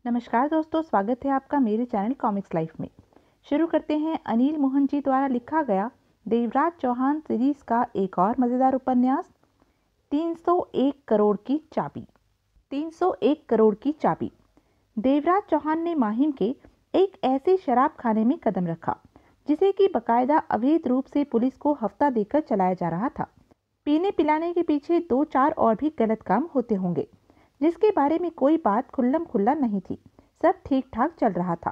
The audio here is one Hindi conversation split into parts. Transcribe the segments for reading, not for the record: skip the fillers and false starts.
नमस्कार दोस्तों, स्वागत है आपका मेरे चैनल कॉमिक्स लाइफ में। शुरू करते हैं अनिल मोहन जी द्वारा लिखा गया देवराज चौहान सीरीज का एक और मज़ेदार उपन्यास 301 करोड़ की चाबी। 301 करोड़ की चाबी। देवराज चौहान ने माहिम के एक ऐसे शराब खाने में कदम रखा जिसे कि बकायदा अवैध रूप से पुलिस को हफ्ता देकर चलाया जा रहा था। पीने पिलाने के पीछे 2-4 और भी गलत काम होते होंगे जिसके बारे में कोई बात खुल्लम खुल्ला नहीं थी। सब ठीक ठाक चल रहा था।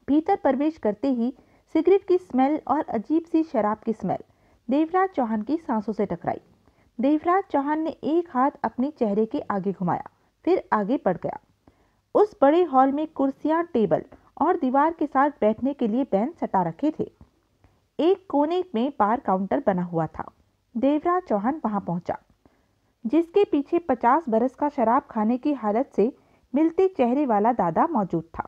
भीतर प्रवेश करते ही सिगरेट की स्मेल और अजीब सी शराब की स्मेल देवराज चौहान की सांसों से टकराई। देवराज चौहान ने एक हाथ अपने चेहरे के आगे घुमाया, फिर आगे बढ़ गया। उस बड़े हॉल में कुर्सियां, टेबल और दीवार के साथ बैठने के लिए बेंच सटा रखे थे। एक कोने में बार काउंटर बना हुआ था। देवराज चौहान वहां पहुंचा, जिसके पीछे 50 बरस का शराब खाने की हालत से मिलते चेहरे वाला दादा मौजूद था।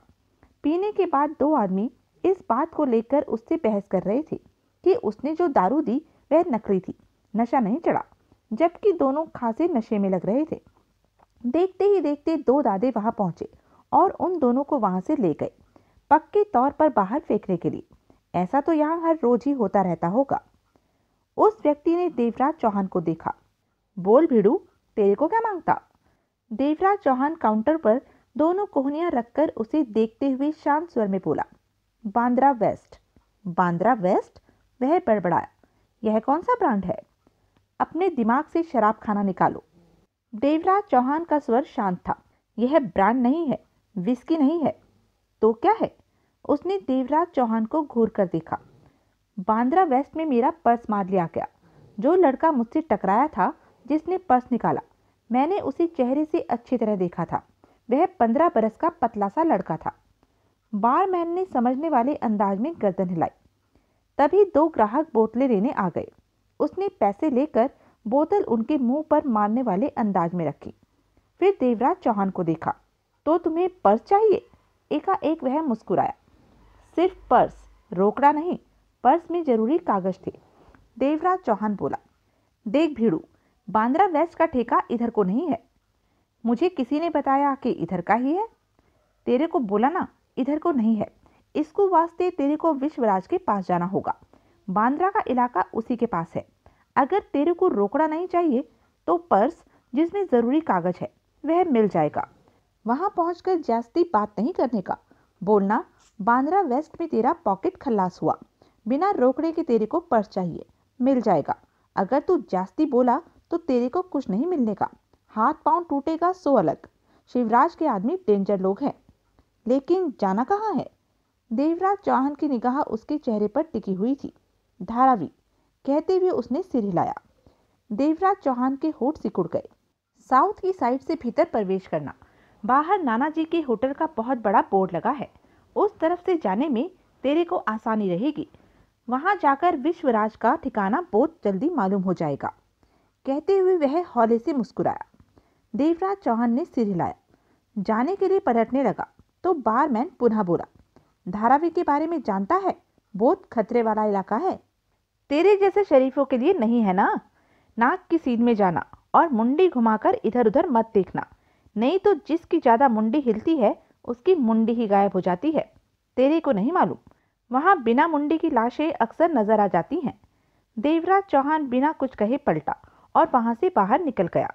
पीने के बाद दो आदमी इस बात को लेकर उससे बहस कर रहे थे कि उसने जो दारू दी वह नकली थी, नशा नहीं चढ़ा, जबकि दोनों खासे नशे में लग रहे थे। देखते ही देखते दो दादे वहां पहुंचे और उन दोनों को वहां से ले गए, पक्के तौर पर बाहर फेंकने के लिए। ऐसा तो यहाँ हर रोज ही होता रहता होगा। उस व्यक्ति ने देवराज चौहान को देखा। बोल भिड़ू, तेरे को क्या मांगता? देवराज चौहान काउंटर पर दोनों कोहनियां रखकर उसे देखते हुए शांत स्वर में बोला, बांद्रा वेस्ट। बांद्रा वेस्ट? वह बड़बड़ाया, यह कौन सा ब्रांड है? अपने दिमाग से शराब खाना निकालो। देवराज चौहान का स्वर शांत था। यह ब्रांड नहीं है, विस्की नहीं है। तो क्या है? उसने देवराज चौहान को घूर कर देखा। बांद्रा वेस्ट में मेरा पर्स मार लिया गया। जो लड़का मुझसे टकराया था, जिसने पर्स निकाला, मैंने उसे चेहरे से अच्छी तरह देखा था। वह 15 बरस का पतला सा लड़का था। बारमैन ने समझने वाले अंदाज में गर्दन हिलाई। तभी दो ग्राहक बोतलें लेने आ गए। उसने पैसे लेकर बोतल उनके मुंह पर मारने वाले अंदाज में रखी। फिर देवराज चौहान को देखा। तो तुम्हें पर्स चाहिए? एकाएक वह मुस्कुराया। सिर्फ पर्स, रोकड़ा नहीं। पर्स में जरूरी कागज थे। देवराज चौहान बोला, देख भीड़ू, बांद्रा वेस्ट का ठेका इधर को नहीं है। मुझे किसी ने बताया कि इधर का ही है। तेरे को बोला ना, इधर को नहीं है। इसको वास्ते तेरे को विश्वराज के पास जाना होगा। बांद्रा का इलाका उसी के पास है। अगर तेरे को रोकड़ा नहीं चाहिए तो पर्स जिसमें जरूरी कागज है वह मिल जाएगा। वहां पहुंचकर जास्ती बात नहीं करने का। बोलना, बांद्रा वेस्ट में तेरा पॉकेट खल्लास हुआ, बिना रोकड़े के तेरे को पर्स चाहिए, मिल जाएगा। अगर तू जास्ती बोला तो तेरे को कुछ नहीं मिलने का। हाथ पांव टूटेगा सो अलग। शिवराज के आदमी डेंजर लोग हैं। लेकिन जाना कहाँ है? देवराज चौहान की निगाह उसके चेहरे पर टिकी हुई थी। धारावी, कहते हुए उसने सिर हिलाया। देवराज चौहान के होठ सिकुड़ गए। साउथ की साइड से भीतर प्रवेश करना। बाहर नानाजी के होटल का बहुत बड़ा बोर्ड लगा है। उस तरफ से जाने में तेरे को आसानी रहेगी। वहां जाकर विश्वराज का ठिकाना बहुत जल्दी मालूम हो जाएगा। कहते हुए वह हौले से मुस्कुराया। देवराज चौहान ने सिर हिलाया। जाने के लिए पलटने लगा तो बारमैन पुनः बोला, धारावी के बारे में जानता है? बहुत खतरे वाला इलाका है। तेरे जैसे शरीफों के लिए नहीं है ना। नाक की सीध में जाना और मुंडी घुमाकर इधर उधर मत देखना, नहीं तो जिसकी ज्यादा मुंडी हिलती है उसकी मुंडी ही गायब हो जाती है। तेरे को नहीं मालूम, वहां बिना मुंडी की लाशें अक्सर नजर आ जाती हैं। देवराज चौहान बिना कुछ कहे पलटा और वहां से बाहर निकल गया।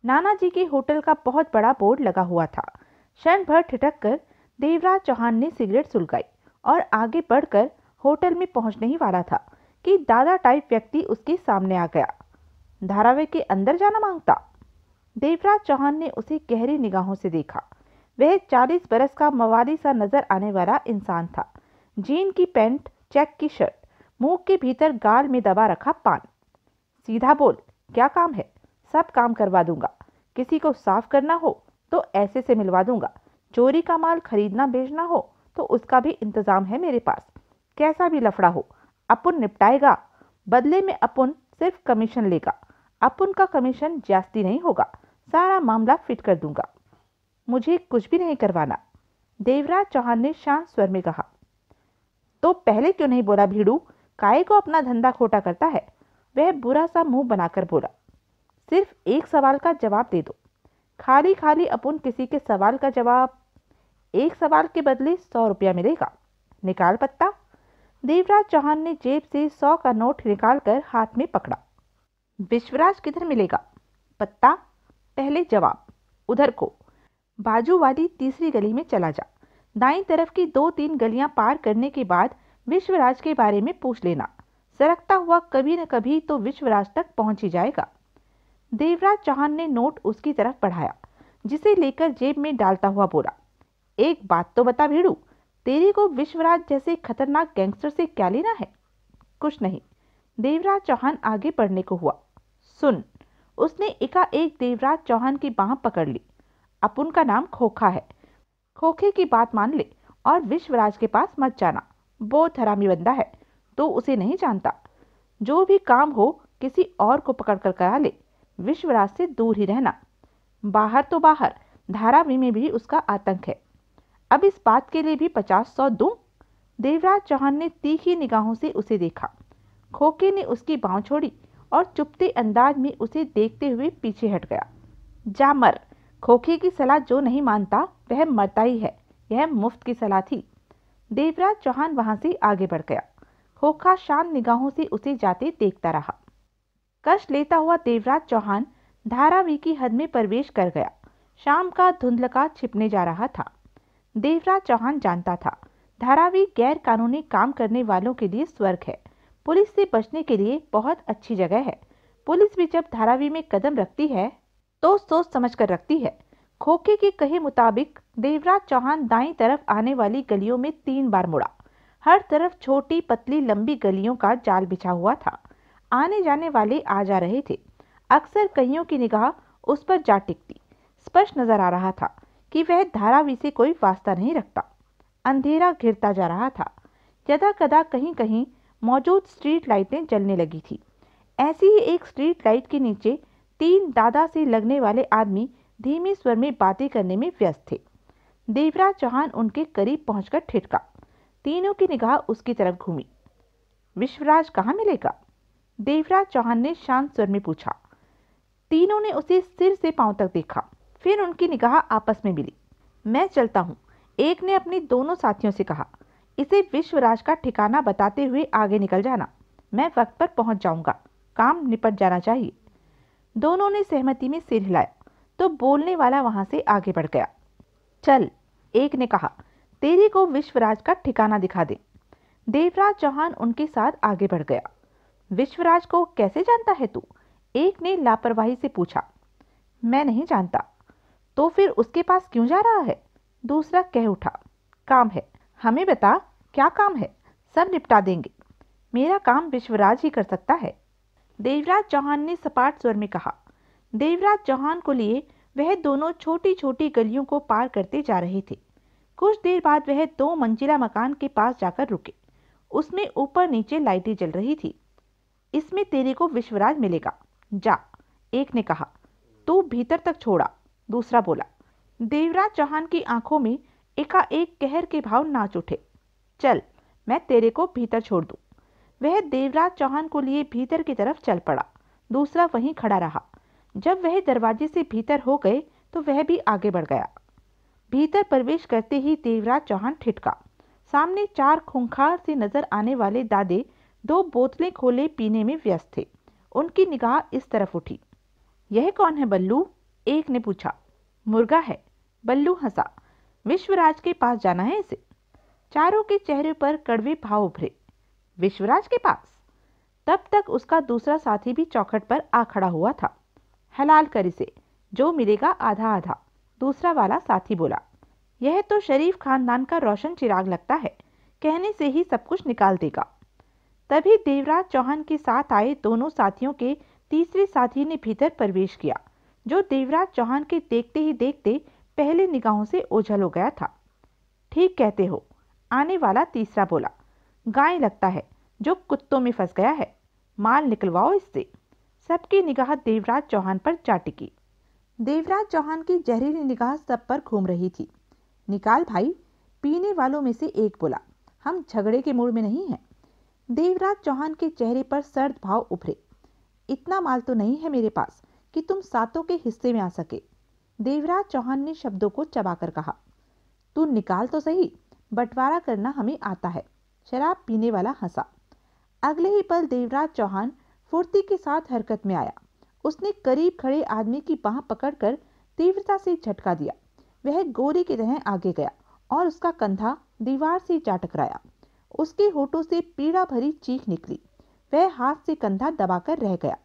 नानाजी के होटल का बहुत बड़ा बोर्ड लगा हुआ था। क्षण भर ठिठक कर देवराज चौहान ने सिगरेट सुलगाई और आगे बढ़कर होटल में पहुंचने ही वाला था कि दादा टाइप व्यक्ति उसके सामने आ गया। धारावी के अंदर जाना मांगता? देवराज चौहान ने उसे गहरी निगाहों से देखा। वह 40 बरस का मवाली सा नजर आने वाला इंसान था। जीन की पैंट, चेक की शर्ट, मुंह के भीतर गाल में दबा रखा पान। सीधा बोल, क्या काम है? सब काम करवा दूंगा। किसी को साफ करना हो तो ऐसे से मिलवा दूंगा। चोरी का माल खरीदना बेचना हो तो उसका भी इंतजाम है मेरे पास। कैसा भी लफड़ा हो अपुन निपटाएगा। बदले में अपुन सिर्फ कमीशन लेगा। अपुन का कमीशन जास्ती नहीं होगा। सारा मामला फिट कर दूंगा। मुझे कुछ भी नहीं करवाना। देवराज चौहान ने शांत स्वर में कहा। तो पहले क्यों नहीं बोला भीड़ू? काहे को अपना धंधा खोटा करता है? वह बुरा सा मुंह बनाकर बोला। सिर्फ एक सवाल का जवाब दे दो। खाली खाली अपन किसी के सवाल का जवाब। एक सवाल के बदले 100 रुपया मिलेगा। निकाल पत्ता। देवराज चौहान ने जेब से 100 का नोट निकालकर हाथ में पकड़ा। विश्वराज किधर मिलेगा? पत्ता। पहले जवाब उधर को, बाजू वाली तीसरी गली में चला जा। दाईं तरफ की 2-3 गलियां पार करने के बाद विश्वराज के बारे में पूछ लेना। सरकता हुआ कभी न कभी तो विश्वराज तक पहुंच ही जाएगा। देवराज चौहान ने नोट उसकी तरफ बढ़ाया, जिसे लेकर जेब में डालता हुआ बोला, एक बात तो बता भीड़ू, तेरी को विश्वराज जैसे खतरनाक गैंगस्टर से क्या लेना है? कुछ नहीं। देवराज चौहान आगे बढ़ने को हुआ। सुन। उसने एकाएक देवराज चौहान की बांह पकड़ ली। अपुन का नाम खोखा है। खोखे की बात मान ले और विश्वराज के पास मत जाना। बहुत हरामी बंदा है, तो उसे नहीं जानता। जो भी काम हो किसी और को पकड़ कर करा ले। विश्वराज से दूर ही रहना। बाहर तो बाहर, धारावी में भी उसका आतंक है। अब इस बात के लिए भी 50-100 दूं? देवराज चौहान ने तीखी निगाहों से उसे देखा। खोखे ने उसकी बाँह छोड़ी और चुपते अंदाज में उसे देखते हुए पीछे हट गया। जा मर। खोखे की सलाह जो नहीं मानता वह मरता ही है। यह मुफ्त की सलाह थी। देवराज चौहान वहां से आगे बढ़ गया। खोखा शांत निगाहों से उसे जाते देखता रहा। कष्ट लेता हुआ देवराज चौहान धारावी की हद में प्रवेश कर गया। शाम का धुंधलका छिपने जा रहा था। देवराज चौहान जानता था, धारावी गैर कानूनी काम करने वालों के लिए स्वर्ग है। पुलिस से बचने के लिए बहुत अच्छी जगह है। पुलिस भी जब धारावी में कदम रखती है तो सोच समझ कर रखती है। खोखे के कहे मुताबिक देवराज चौहान दाईं तरफ आने वाली गलियों में 3 बार मुड़ा। हर तरफ छोटी पतली लंबी गलियों का जाल बिछा हुआ था। आने जाने वाले आ जा रहे थे। अक्सर कईयों की निगाह उस पर जा टिकती। स्पष्ट नजर आ रहा था कि वह धारावी से कोई वास्ता नहीं रखता। अंधेरा घिरता जा रहा था। यदा कदा कहीं कहीं मौजूद स्ट्रीट लाइटें जलने लगी थी। ऐसी ही एक स्ट्रीट लाइट के नीचे 3 दादा से लगने वाले आदमी धीमे स्वर में बातें करने में व्यस्त थे। देवराज चौहान उनके करीब पहुंचकर ठिठका। तीनों की निगाह उसकी तरफ घूमी। विश्वराज कहाँ मिलेगा? देवराज चौहान ने शांत स्वर में पूछा। तीनों ने उसे सिर से पांव तक देखा। फिर उनकी निगाह आपस में मिली। मैं चलता हूँ, एक ने अपने दोनों साथियों से कहा। इसे विश्वराज का ठिकाना बताते हुए आगे निकल जाना। मैं वक्त पर पहुंच जाऊंगा। काम निपट जाना चाहिए। दोनों ने सहमति में सिर हिलाया तो बोलने वाला वहां से आगे बढ़ गया। चल, एक ने कहा, तेरी को विश्वराज का ठिकाना दिखा दे। देवराज चौहान उनके साथ आगे बढ़ गया। विश्वराज को कैसे जानता है तू? एक ने लापरवाही से पूछा। मैं नहीं जानता। तो फिर उसके पास क्यों जा रहा है? दूसरा कह उठा। काम है। हमें बता, क्या काम है? सब निपटा देंगे। मेरा काम विश्वराज ही कर सकता है। देवराज चौहान ने सपाट स्वर में कहा। देवराज चौहान को लिए वह दोनों छोटी छोटी गलियों को पार करते जा रहे थे। कुछ देर बाद वह 2 मंजिला मकान के पास जाकर रुके। उसमें ऊपर नीचे लाइटें जल रही थी। इसमें तेरे को विश्वराज मिलेगा। जा, एक ने कहा। तू भीतर तक छोड़ा, दूसरा बोला। देवराज चौहान की आंखों में एकाएक कहर के भाव नाच उठे। चल, मैं तेरे को भीतर छोड़ दूं। वह देवराज चौहान को लिए भीतर की तरफ चल पड़ा। दूसरा वहीं खड़ा रहा। जब वह दरवाजे से भीतर हो गए तो वह भी आगे बढ़ गया। भीतर प्रवेश करते ही देवराज चौहान ठिठका। सामने 4 खूंखार से नजर आने वाले दादे 2 बोतलें खोले पीने में व्यस्त थे। उनकी निगाह इस तरफ उठी। यह कौन है बल्लू? एक ने पूछा। मुर्गा है। बल्लू हंसा। विश्वराज के पास जाना है इसे। चारों के चेहरे पर कड़वे भाव उभरे। विश्वराज के पास? तब तक उसका दूसरा साथी भी चौखट पर आ खड़ा हुआ था। हलाल कर इसे, जो मिलेगा आधा आधा, दूसरा वाला साथी बोला। यह तो शरीफ खानदान का रोशन चिराग लगता है, कहने से ही सब कुछ निकाल देगा। तभी देवराज चौहान के साथ आए दोनों साथियों के तीसरे साथी ने भीतर प्रवेश किया, जो देवराज चौहान के देखते ही देखते पहले निगाहों से ओझल हो गया था। ठीक कहते हो, आने वाला तीसरा बोला। गाय लगता है जो कुत्तों में फंस गया है। माल निकलवाओ इससे। सबकी निगाह देवराज चौहान पर जा टिकी। देवराज चौहान की जहरीली निगाह सब पर घूम रही थी। निकाल भाई, पीने वालों में से एक बोला। हम झगड़े के मूड में नहीं हैं। देवराज चौहान के चेहरे पर सर्द भाव उभरे। इतना माल तो नहीं है मेरे पास कि तुम सातों के हिस्से में आ सके। देवराज चौहान ने शब्दों को चबाकर कहा। तू निकाल तो सही, बंटवारा करना हमें आता है। शराब पीने वाला हंसा। अगले ही पल देवराज चौहान फुर्ती के साथ हरकत में आया। उसने करीब खड़े आदमी की बांह पकड़कर तीव्रता से झटका दिया। वह गोरे की तरह आगे गया और उसका कंधा दीवार से जा टकराया। उसके होठों से पीड़ा भरी चीख निकली। वह हाथ से कंधा दबाकर रह गया।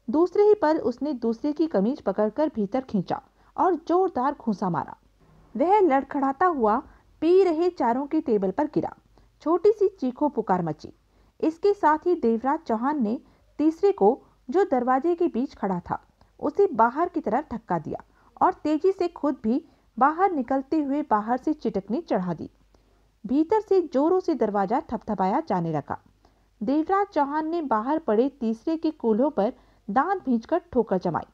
दूसरे ही पल उसने दूसरे की कमीज पकड़कर भीतर खींचा और जोरदार घूंसा मारा। वह लड़खड़ाता हुआ पी रहे चारों के टेबल पर गिरा। छोटी सी चीखों पुकार मची। इसके साथ ही देवराज चौहान ने तीसरे को, जो दरवाजे के बीच खड़ा था, उसे बाहर की तरफ धक्का दिया और तेजी से खुद भी बाहर निकलते हुए बाहर से चिटकनी चढ़ा दी। भीतर से जोरों से दरवाजा थपथपाया जाने लगा। देवराज चौहान ने बाहर पड़े तीसरे के कूल्हों पर दांत भींचकर ठोकर जमाई।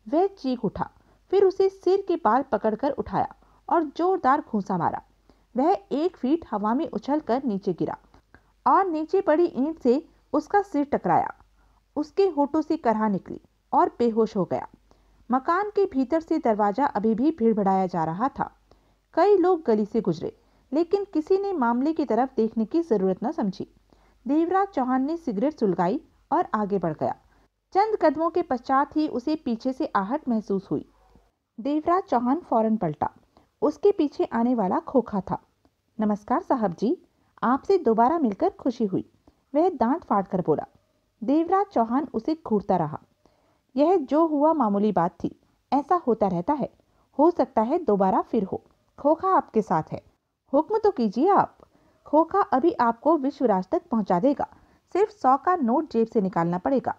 वह चीख उठा, फिर उसे सिर के बाल पकड़कर उठाया और जोरदार घूंसा मारा। वह 1 फीट हवा में उछलकर नीचे गिरा और नीचे पड़ी ईंट से उसका सिर टकराया। उसके होठों से करहा निकली और बेहोश हो गया। मकान के भीतर से दरवाजा अभी भी भीड़भड़ाया जा रहा था। कई लोग गली से गुजरे, लेकिन किसी ने मामले की तरफ देखने की जरूरत न समझी। देवराज चौहान ने सिगरेट सुलगाई और आगे बढ़ गया। चंद कदमों के पश्चात ही उसे पीछे से आहट महसूस हुई। देवराज चौहान फौरन पलटा। उसके पीछे आने वाला खोखा था। नमस्कार साहब जी, आपसे दोबारा मिलकर खुशी हुई, वह दांत फाड़कर बोला। देवराज चौहान उसे घूरता रहा। यह जो हुआ मामूली बात थी, ऐसा होता रहता है, हो सकता है दोबारा फिर हो। खोखा आपके साथ है, हुक्म तो कीजिए आप। खोखा अभी आपको विश्वराज तक पहुंचा देगा, सिर्फ 100 का नोट जेब से निकालना पड़ेगा।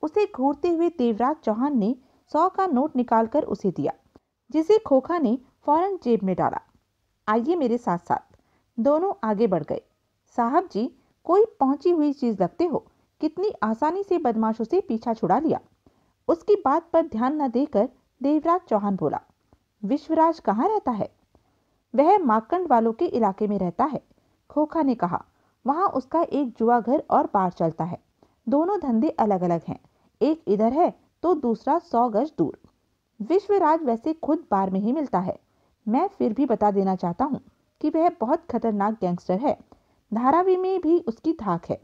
उसे घूरते हुए देवराज चौहान ने 100 का नोट निकालकर उसे दिया, जिसे खोखा ने फौरन जेब में डाला। आइए मेरे साथ साथ। दोनों आगे बढ़ गए। साहब जी, कोई पहुंची हुई चीज लगते हो, कितनी आसानी से बदमाशों से पीछा छुड़ा लिया। उसकी बात पर ध्यान न देकर देवराज चौहान बोला। विश्वराज कहाँ रहता है? वह माकंड वालों के इलाके में रहता है, खोखा ने कहा। वहां उसका एक जुआ घर और बार चलता है। दोनों धंधे अलग अलग हैं, एक इधर है तो दूसरा 100 गज दूर। विश्वराज वैसे खुद बार में ही मिलता है। मैं फिर भी बता देना चाहता हूँ कि वह बहुत खतरनाक गैंगस्टर है। धारावी में भी उसकी धाक है।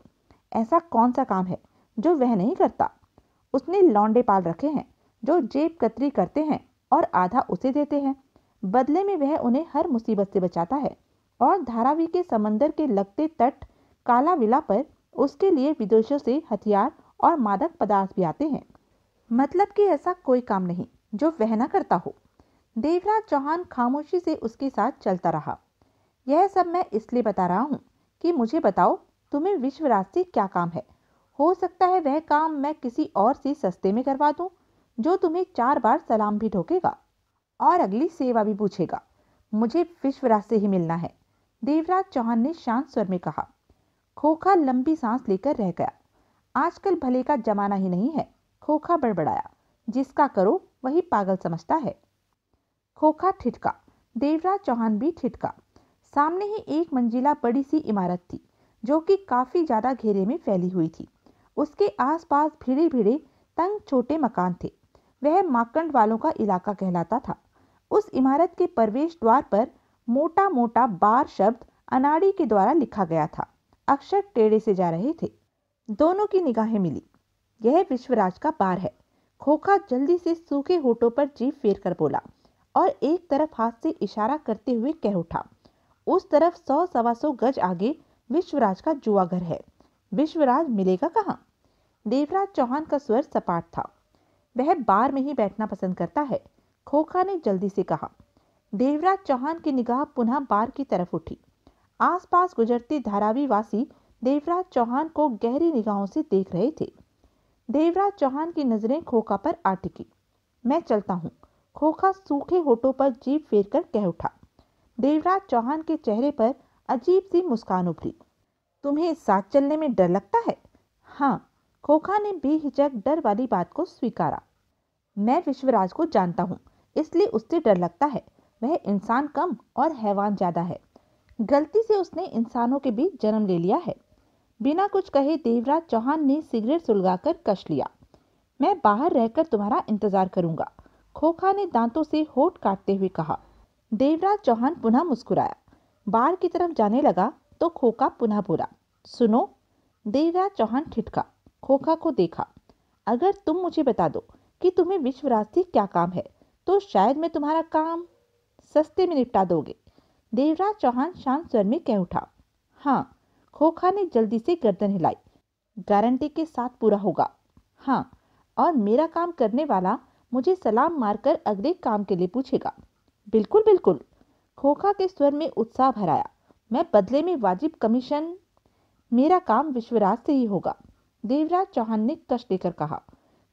ऐसा कौन सा काम है जो वह नहीं करता? उसने लौंडे पाल रखे हैं जो जेब कतरी करते हैं और आधा उसे देते हैं। बदले में वह उन्हें हर मुसीबत से बचाता है। और धारावी के समंदर के लगते तट काला विला पर उसके लिए विदेशों से हथियार और मादक पदार्थ भी आते हैं। मतलब कि ऐसा कोई काम नहीं जो वह न करता हो। देवराज चौहान खामोशी से उसके साथ चलता रहा। यह सब मैं इसलिए बता रहा हूँ कि मुझे बताओ, तुम्हें विश्वराज से क्या काम है? हो सकता है वह काम मैं किसी और से सस्ते में करवा दूं, जो तुम्हें 4 बार सलाम भी ठोकेगा और अगली सेवा भी पूछेगा। मुझे विश्वराज से ही मिलना है, देवराज चौहान ने शांत स्वर में कहा। खोखा लंबी सांस लेकर रह गया। आजकल भले का जमाना ही नहीं है, खोखा बड़बड़ाया। जिसका करो वही पागल समझता है। खोखा ठिठका, देवराज चौहान भी ठिठका। सामने ही एक मंजिला बड़ी सी इमारत थी, जो कि काफी ज्यादा घेरे में फैली हुई थी। उसके आसपास भीड़े भीड़े तंग छोटे मकान थे। वह माकंड वालों का इलाका कहलाता था। उस इमारत के प्रवेश द्वार पर मोटा मोटा बार शब्द अनाड़ी के द्वारा लिखा गया था। अक्षर टेढ़े से जा रहे थे। दोनों की निगाहें मिली। यह विश्वराज का बार है, खोखा जल्दी से सूखे होठों पर जीभ फेर कर बोला और एक तरफ हाथ से इशारा करते हुए कह उठा। उस तरफ 100-125 गज आगे विश्वराज का जुआ घर है। विश्वराज मिलेगा कहाँ? देवराज चौहान का स्वर सपाट था। वह बार में ही बैठना पसंद करता है, खोखा ने जल्दी से कहा। देवराज चौहान की निगाह पुनः बार की तरफ उठी। आसपास गुजरते धारावी वासी देवराज चौहान को गहरी निगाहों से देख रहे थे। देवराज चौहान की नजरें खोखा पर आ टिकी। मैं चलता हूँ, खोखा सूखे होठों पर जीभ फेर कर कह उठा। देवराज चौहान के चेहरे पर अजीब सी मुस्कान उभरी। तुम्हें साथ चलने में डर लगता है? हाँ, खोखा ने बेहिचक डर वाली बात को स्वीकारा। मैं विश्वराज को जानता हूँ, इसलिए उससे डर लगता है। वह इंसान कम और हैवान ज्यादा है। गलती से उसने इंसानों के बीच जन्म ले लिया है। बिना कुछ कहे देवराज चौहान ने सिगरेट सुलगाकर कश लिया। मैं बाहर रहकर तुम्हारा इंतजार करूंगा, खोखा ने दांतों से होठ काटते हुए कहा। देवराज चौहान पुनः मुस्कुराया। बार की तरफ जाने लगा तो खोखा पुनः बोला, सुनो। देवराज चौहान ठिठका, खोखा को देखा। अगर तुम मुझे बता दो कि तुम्हें विश्वराज से क्या काम है तो शायद मैं तुम्हारा काम सस्ते में निपटा दोगे। देवराज चौहान शांत स्वर में कह उठा। हाँ, खोखा ने जल्दी से गर्दन हिलाई। गारंटी के साथ पूरा होगा। हाँ, और मेरा काम करने वाला मुझे सलाम मारकर अगले काम के लिए पूछेगा। बिल्कुल बिल्कुल। खोखा के स्वर में उत्साह भराया। मैं बदले में वाजिब कमीशन। मेरा काम विश्वराज से ही होगा। देवराज चौहान ने कष्ट देकर कहा।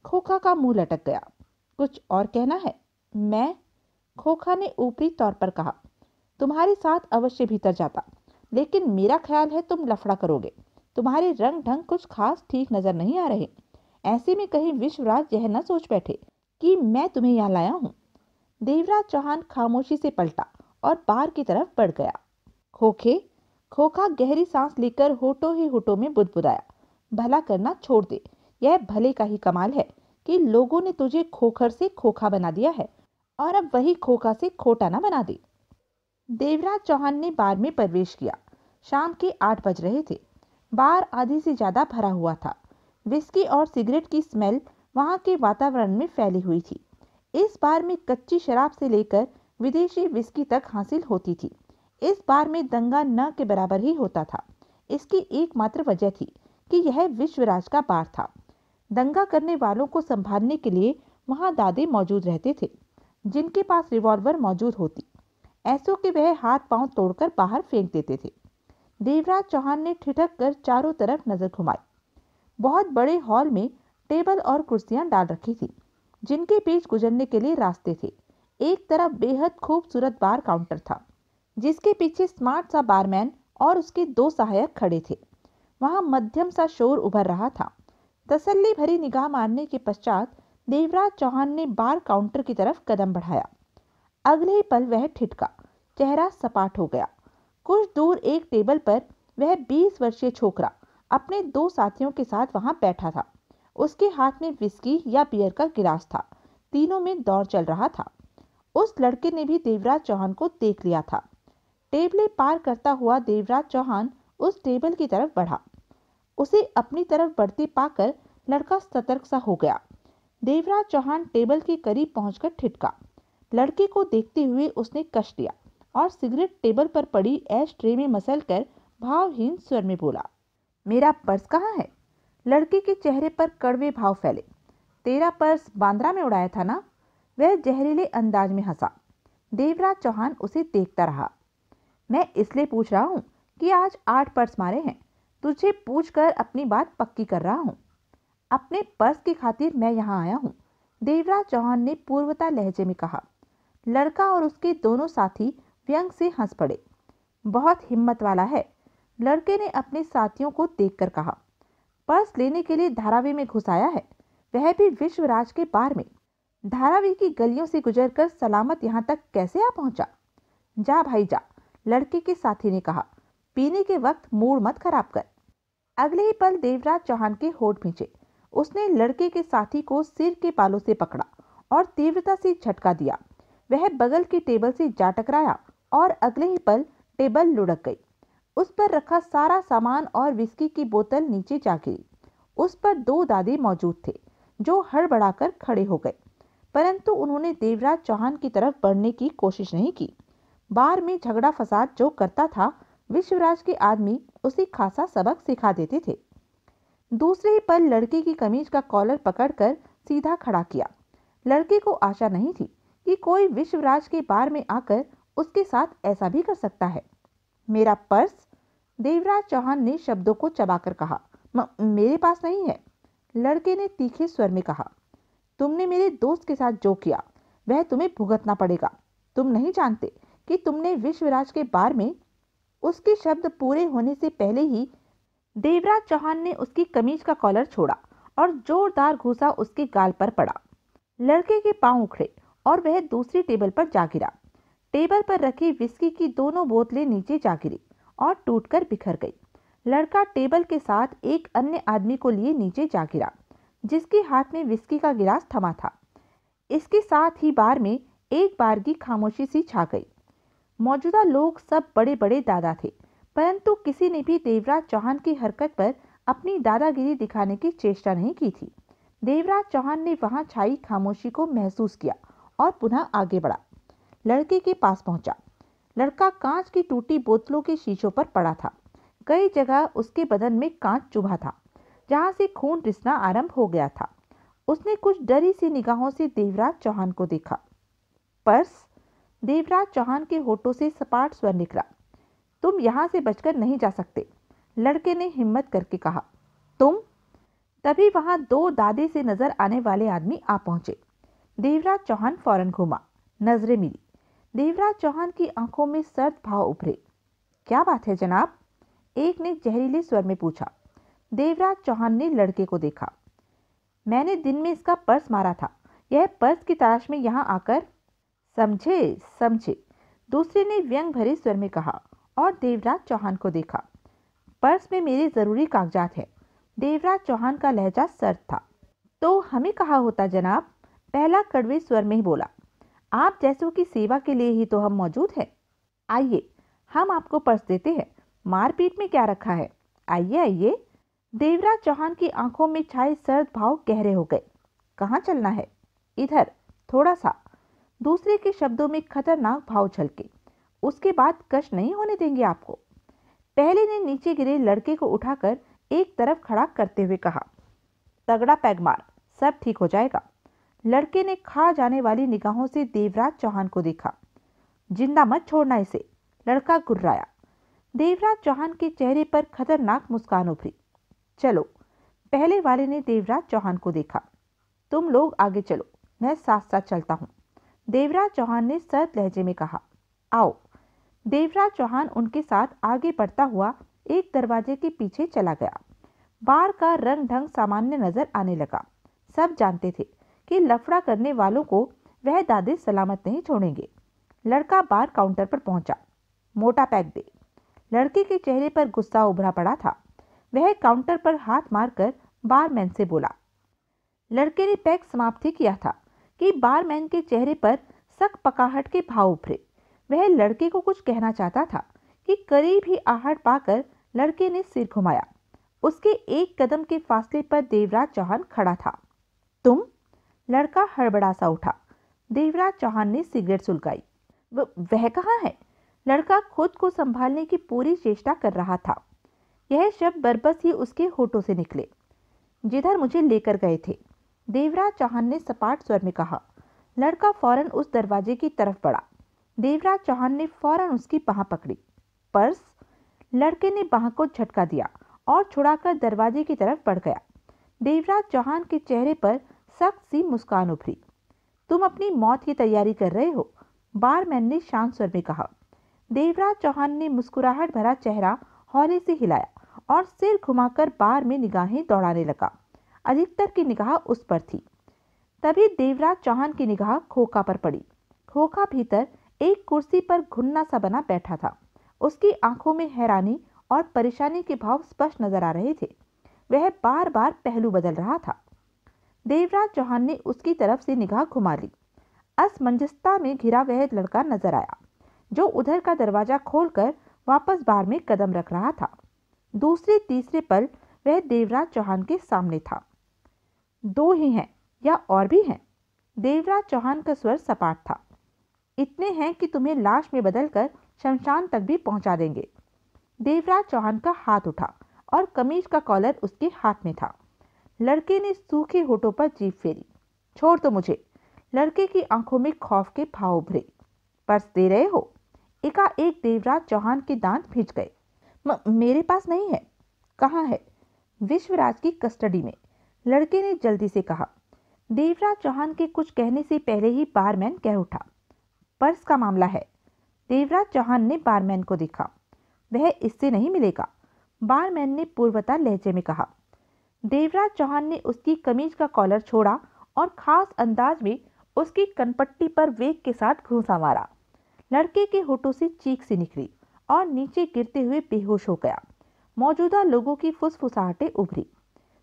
खोखा का मुंह लटक गया। कुछ और कहना है? मैं, खोखा ने ऊपरी तौर पर कहा, तुम्हारे साथ अवश्य भीतर जाता, लेकिन मेरा ख्याल है तुम लफड़ा करोगे। तुम्हारे रंग ढंग कुछ खास ठीक नजर नहीं आ रहे। ऐसे में कहीं विश्वराज यह न सोच बैठे कि मैं तुम्हें यहाँ लाया हूँ। देवराज चौहान खामोशी से पलटा और बार की तरफ बढ़ गया। खोखा गहरी सांस लेकर होठों ही होठों में बुदबुदाया। भला करना छोड़ दे। यह भले का ही कमाल है कि लोगों ने तुझे खोखर से खोखा बना दिया है और अब वही खोखा से खोटा ना बना दे। देवराज चौहान ने बार में प्रवेश किया। शाम के 8 बज रहे थे। बार आधी से ज्यादा भरा हुआ था। विस्की और सिगरेट की स्मेल वहां के वातावरण में फैली हुई थी। इस बार में कच्ची शराब से लेकर विदेशी विस्की तक हासिल होती थी। इस बार में दंगा न के बराबर ही होता था। इसकी एकमात्र वजह थी कि यह विश्वराज का बार था। दंगा करने वालों को संभालने के लिए वहां दादे मौजूद रहते थे, जिनके पास रिवॉल्वर मौजूद होती। ऐसों के वह हाथ पांव तोड़कर बाहर फेंक देते थे। देवराज चौहान ने ठिठक कर चारों तरफ नजर घुमाई। बहुत बड़े हॉल में टेबल और कुर्सियां डाल रखी थी, जिनके बीच गुजरने के लिए रास्ते थे। एक तरफ बेहद खूबसूरत बार काउंटर था, जिसके पीछे स्मार्ट सा बारमैन और उसके 2 सहायक खड़े थे। वहां मध्यम सा शोर उभर रहा था। तसल्ली भरी निगाह मारने के पश्चात देवराज चौहान ने बार काउंटर की तरफ कदम बढ़ाया। अगले ही पल वह ठिठका, चेहरा सपाट हो गया। कुछ दूर एक टेबल पर वह 20 वर्षीय छोकरा अपने 2 साथियों के साथ वहां बैठा था। उसके हाथ में विस्की या बियर का गिलास था। तीनों में दौर चल रहा था। उस लड़के ने भी देवराज चौहान को देख लिया था। टेबलें पार करता हुआ देवराज चौहान उस टेबल की तरफ बढ़ा। उसे अपनी तरफ बढ़ते पाकर लड़का सतर्क सा हो गया। देवराज चौहान टेबल के करीब पहुंचकर ठिठका। लड़के को देखते हुए उसने कश लिया और सिगरेट टेबल पर पड़ी ऐश ट्रे में मसलकर भावहीन स्वर में बोला, मेरा पर्स कहाँ है? लड़के के चेहरे पर कड़वे भाव फैले। तेरा पर्स बांद्रा में उड़ाया था ना? वह जहरीले अंदाज में हंसा। देवराज चौहान उसे देखता रहा। मैं इसलिए पूछ रहा हूँ कि आज 8 पर्स मारे हैं। तुझे पूछकर अपनी बात पक्की कर रहा हूँ। अपने पर्स की खातिर मैं यहाँ आया हूँ, देवराज चौहान ने पूर्वता लहजे में कहा। लड़का और उसके दोनों साथी व्यंग से हंस पड़े। बहुत हिम्मत वाला है, लड़के ने अपने साथियों को देखकर कहा। पर्स लेने के लिए धारावी में घुस आया है, वह भी विश्वराज के बार में। धारावी की गलियों से गुजरकर सलामत यहाँ तक कैसे आ पहुंचा? जा भाई जा, लड़के के साथी ने कहा। पीने के वक्त मूड मत खराब कर। अगले ही पल देवराज चौहान के होठ भींचे। उसने लड़के के साथी को सिर के बालों से पकड़ा और तीव्रता से झटका दिया। वह बगल की टेबल से जा टकराया और अगले ही पल टेबल लुढ़क गई। उस पर रखा सारा सामान और विस्की की बोतल नीचे जा गिरी। उस पर 2 दादे मौजूद थे, जो हड़बड़ाकर खड़े हो गए, परंतु उन्होंने देवराज चौहान की तरफ बढ़ने की कोशिश नहीं की। बार में झगड़ा फसाद जो करता था, विश्वराज के आदमी उसे खासा सबक सिखा देते थे। दूसरे ही पल लड़के की कमीज का कॉलर पकड़कर सीधा खड़ा किया। लड़के को आशा नहीं थी कि कोई विश्वराज के बार में आकर उसके साथ ऐसा भी कर सकता है। मेरा पर्स? देवराज चौहान ने शब्दों को चबाकर कहा। मेरे पास नहीं है, लड़के ने तीखे स्वर में कहा। तुमने मेरे दोस्त के साथ जो किया वह तुम्हें भुगतना पड़ेगा। तुम नहीं जानते कि तुमने विश्वराज के बार में। उसके शब्द पूरे होने से पहले ही देवराज चौहान ने उसकी कमीज का कॉलर छोड़ा और जोरदार घूसा उसके गाल पर पड़ा। लड़के के पांव उखड़े और वह दूसरी टेबल पर जा गिरा। टेबल पर रखी विस्की की दोनों बोतलें नीचे जा गिरी और टूटकर बिखर गई। लड़का टेबल के साथ एक अन्य आदमी को लिए नीचे जा गिरा, जिसके हाथ में विस्की का गिलास थमा था। इसके साथ ही बार में एक बार की खामोशी सी छा गई। मौजूदा लोग सब बड़े बड़े दादा थे, परंतु किसी ने भी देवराज चौहान की हरकत पर अपनी दादागिरी दिखाने की चेष्टा नहीं की थी। देवराज चौहान ने वहां छाई खामोशी को महसूस किया और पुनः आगे बढ़ा। लड़के के पास पहुंचा। लड़का कांच की टूटी बोतलों के शीशों पर पड़ा था। कई जगह उसके बदन में कांच चुभा था, जहां से खून रिसना आरंभ हो गया था। उसने कुछ डरी सी निगाहों से देवराज चौहान को देखा। पर्स? देवराज चौहान के होठों से सपाट स्वर निकला। तुम यहां से बचकर नहीं जा सकते, लड़के ने हिम्मत करके कहा। तुम? तभी वहां दो दादे से नजर आने वाले आदमी आ पहुंचे। देवराज चौहान फौरन घूमा, नजरें मिली। देवराज चौहान की आंखों में सर्द भाव उभरे। क्या बात है जनाब? एक ने जहरीले स्वर में पूछा। देवराज चौहान ने लड़के को देखा। मैंने दिन में इसका पर्स मारा था। यह पर्स की तलाश में यहां आकर। समझे समझे, दूसरे ने व्यंग भरे स्वर में कहा और देवराज चौहान को देखा। पर्स में मेरे जरूरी कागजात हैं। देवराज चौहान का लहजा सर्द था। तो हमें कहा होता जनाब, पहला कड़वे स्वर में ही बोला। आप जैसों की सेवा के लिए ही तो हम मौजूद हैं। आइए, हम आपको पर्स देते हैं। मारपीट में क्या रखा है? आइए आइए। देवराज चौहान की आंखों में छाए सर्द भाव गहरे हो गए। कहाँ चलना है? इधर, थोड़ा सा। दूसरे के शब्दों में खतरनाक भाव छलके। उसके बाद कष्ट नहीं होने देंगे आपको। पहले ने नीचे गिरे लड़के को उठाकर एक तरफ खड़ा करते हुए कहा। तगड़ा पैग मार, सब ठीक हो जाएगा। लड़के ने खा जाने वाली निगाहों से देवराज चौहान को देखा। जिंदा मत छोड़ना इसे, लड़का गुर्राया। देवराज चौहान के चेहरे पर खतरनाक मुस्कान उभरी। चलो, पहले वाले ने देवराज चौहान को देखा। तुम लोग आगे चलो, मैं साथ साथ चलता हूं। देवराज चौहान ने सर्द लहजे में कहा। आओ। देवराज चौहान उनके साथ आगे बढ़ता हुआ एक दरवाजे के पीछे चला गया। बार का रंग ढंग सामान्य नजर आने लगा। सब जानते थे कि लफड़ा करने वालों को वह दादे सलामत नहीं छोड़ेंगे। लड़का बार काउंटर पर पहुंचा। मोटा पैक दे। लड़के के चेहरे पर गुस्सा उभरा पड़ा था। वह काउंटर पर हाथ मारकर बारमैन से बोला। लड़के ने पैक समाप्त ही किया था कि बारमैन के चेहरे पर सख्त पकाहट के भाव उभरे। वह लड़के को कुछ कहना चाहता था कि करीब ही आहट पाकर लड़के ने सिर घुमाया। उसके एक कदम के फासले पर देवराज चौहान खड़ा था। तुम? लड़का हड़बड़ा सा उठा। देवराज चौहान ने सिगरेट सुलगाई। वह कहाँ है? लड़का खुद को संभालने की पूरी चेष्टा कर रहा था। यह शब्द बरबस ही उसके होठों से निकले। जिधर मुझे लेकर गए थे, देवराज चौहान ने सपाट स्वर में कहा। लड़का फौरन उस दरवाजे की तरफ बढ़ा। देवराज चौहान ने फौरन उसकी बांह पकड़ी। पर्स? लड़के ने बांह को झटका दिया और छुड़ाकर दरवाजे की तरफ बढ़ गया। देवराज चौहान के चेहरे पर सख्त सी मुस्कान उभरी। तुम अपनी मौत की तैयारी कर रहे हो, बारमैन ने शांत स्वर में कहा। देवराज चौहान ने मुस्कुराहट भरा चेहरा हौले से हिलाया और सिर घुमाकर बार में निगाहें दौड़ाने लगा। अधिकतर की निगाह उस पर थी। तभी देवराज चौहान की निगाह खोखा पर पड़ी। खोखा भीतर एक कुर्सी पर घुन्ना सा बना बैठा था। उसकी आंखों में हैरानी और परेशानी के भाव स्पष्ट नजर आ रहे थे। वह बार बार पहलू बदल रहा था। देवराज चौहान ने उसकी तरफ से निगाह घुमा ली। असमंजसता में घिरा वह लड़का नजर आया, जो उधर का दरवाजा खोलकर वापस बार में कदम रख रहा था। दूसरे तीसरे पल वह देवराज चौहान के सामने था। दो ही हैं या और भी हैं? देवराज चौहान का स्वर सपाट था। इतने हैं कि तुम्हें लाश में बदलकर शमशान तक भी पहुंचा देंगे। देवराज चौहान का हाथ उठा और कमीज का कॉलर उसके हाथ में था। लड़के ने सूखे होठों पर जीभ फेरी। छोड़ दो मुझे। लड़के की आंखों में खौफ के भाव उभरे। पर्स दे रहे हो? एकाएक देवराज चौहान के दांत भींच गए। मेरे पास नहीं है। कहाँ है? विश्वराज की कस्टडी में, लड़के ने जल्दी से कहा। देवराज चौहान के कुछ कहने से पहले ही बारमैन कह उठा। पर्स का मामला है। देवराज चौहान ने बारमैन को देखा। वह इससे नहीं मिलेगा, बारमैन ने पूर्वता लहजे में कहा। देवराज चौहान ने उसकी कमीज का कॉलर छोड़ा और खास अंदाज में उसकी कनपट्टी पर वेग के साथ घूंसा मारा। लड़के के होठों से चीख सी निकली और नीचे गिरते हुए बेहोश हो गया। मौजूदा लोगों की फुसफुसाहटें उभरी।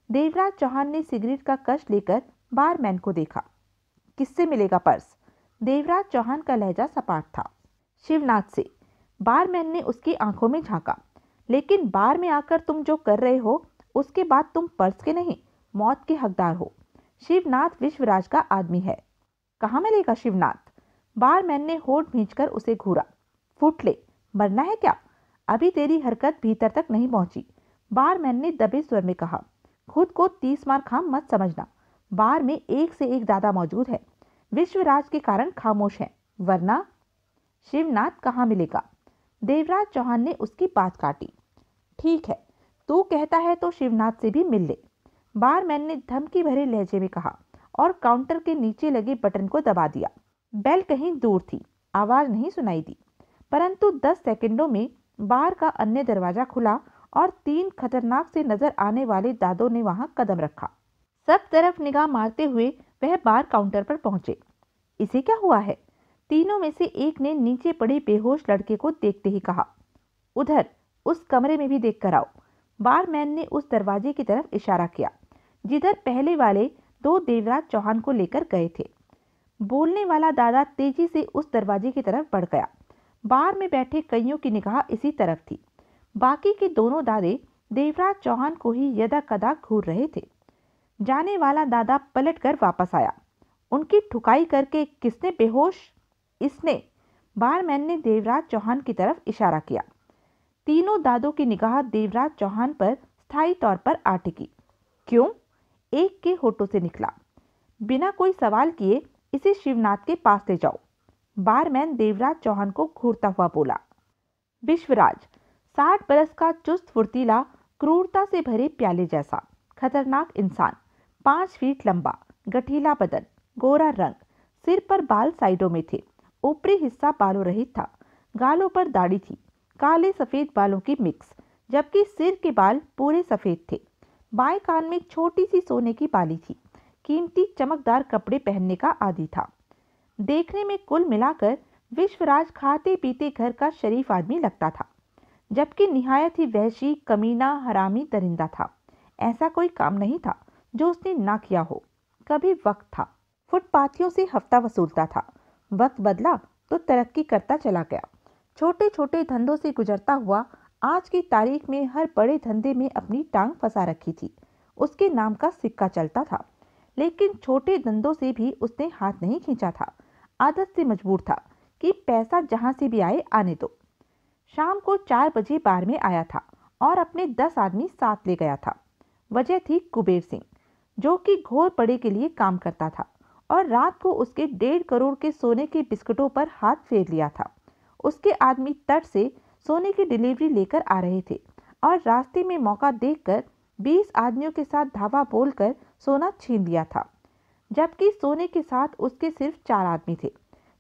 देवराज चौहान ने सिगरेट का कश लेकर बारमैन को देखा। किससे मिलेगा पर्स? देवराज चौहान का लहजा सपाट था। शिवनाथ से। बारमैन ने उसकी आंखों में झांका। लेकिन बार में आकर तुम जो कर रहे हो उसके बाद तुम पर्स के नहीं, मौत के हकदार हो। शिवनाथ विश्वराज का आदमी है। कहाँ मिलेगा शिवनाथ? बारमैन ने होठ भींचकर उसे घूरा। फुट ले, मरना है क्या? अभी तेरी हरकत भीतर तक नहीं पहुंची। बारमैन ने दबे स्वर में कहा। खुद को 30 मार खाम मत समझना। बार में एक से एक दादा मौजूद है। विश्वराज के कारण खामोश है, वरना। शिवनाथ कहाँ मिलेगा? देवराज चौहान ने उसकी बात काटी। ठीक है, तू कहता है तो शिवनाथ से भी मिल ले। बारमैन ने धमकी भरे लहजे में कहा और काउंटर के नीचे लगे बटन को दबा दिया। बेल कहीं दूर थी, आवाज नहीं सुनाई दी, परंतु 10 सेकंडों में बार का अन्य दरवाजा खुला और 3 खतरनाक से नजर आने वाले दादों ने वहां कदम रखा। सब तरफ निगाह मारते हुए वह बार काउंटर पर पहुंचे। इसे क्या हुआ है? तीनों में से एक ने नीचे पड़े बेहोश लड़के को देखते ही कहा। उधर उस कमरे में भी देख कर आओ। बारमैन ने उस दरवाजे की तरफ इशारा किया जिधर पहले वाले 2 देवराज चौहान को लेकर गए थे। बोलने वाला दादा तेजी से उस दरवाजे की तरफ बढ़ गया। बार में बैठे कईयों की निगाह इसी तरफ थी। बाकी के दोनों दादे देवराज चौहान को ही यदा कदा घूर रहे थे। जाने वाला दादा पलटकर वापस आया। उनकी ठुकाई करके किसने बेहोश? इसने। बारमैन ने देवराज चौहान की तरफ इशारा किया। तीनों दादों की निगाह देवराज चौहान पर स्थायी तौर पर आ टिकी। क्यों? एक के होठों से निकला। बिना कोई सवाल किए इसे शिवनाथ के पास ले जाओ। बारमैन देवराज चौहान को घूरता हुआ बोला। विश्वराज 60 बरस का चुस्त फुर्तीला, क्रूरता से भरे प्याले जैसा खतरनाक इंसान, 5 फीट लंबा, गठीला बदन, गोरा रंग, सिर पर बाल साइडों में थे, ऊपरी हिस्सा बालों रहित था, गालों पर दाढ़ी थी, काले सफेद बालों की मिक्स, जबकि सिर के बाल पूरे सफेद थे। बाएं कान में छोटी सी सोने की बाली थी। कीमती चमकदार कपड़े पहनने का आदी था। देखने में कुल मिलाकर विश्वराज खाते पीते घर का शरीफ आदमी लगता था, जबकि निहायत ही वहशी, कमीना, हरामी दरिंदा था। ऐसा कोई काम नहीं था जो उसने ना किया हो। कभी वक्त था, फुटपाथियों से हफ्ता वसूलता था। वक्त बदला तो तरक्की करता चला गया। छोटे छोटे धंधों से गुजरता हुआ आज की तारीख में हर बड़े धंधे में अपनी टांग फंसा रखी थी। उसके नाम का सिक्का चलता था, लेकिन छोटे धंधों से भी उसने हाथ नहीं खींचा था। आदत से मजबूर था कि पैसा जहां से भी आए आने दो। शाम को 4 बजे बार में आया था और अपने 10 आदमी साथ ले गया था। वजह थी कुबेर सिंह, जो कि घोर पड़े के लिए काम करता था और रात को उसके 1.5 करोड़ के सोने के बिस्कुटों पर हाथ फेर लिया था। उसके आदमी तट से सोने की डिलीवरी लेकर आ रहे थे और रास्ते में मौका देखकर 20 आदमियों के साथ धावा बोलकर सोना छीन लिया था, जबकि सोने के साथ उसके सिर्फ 4 आदमी थे,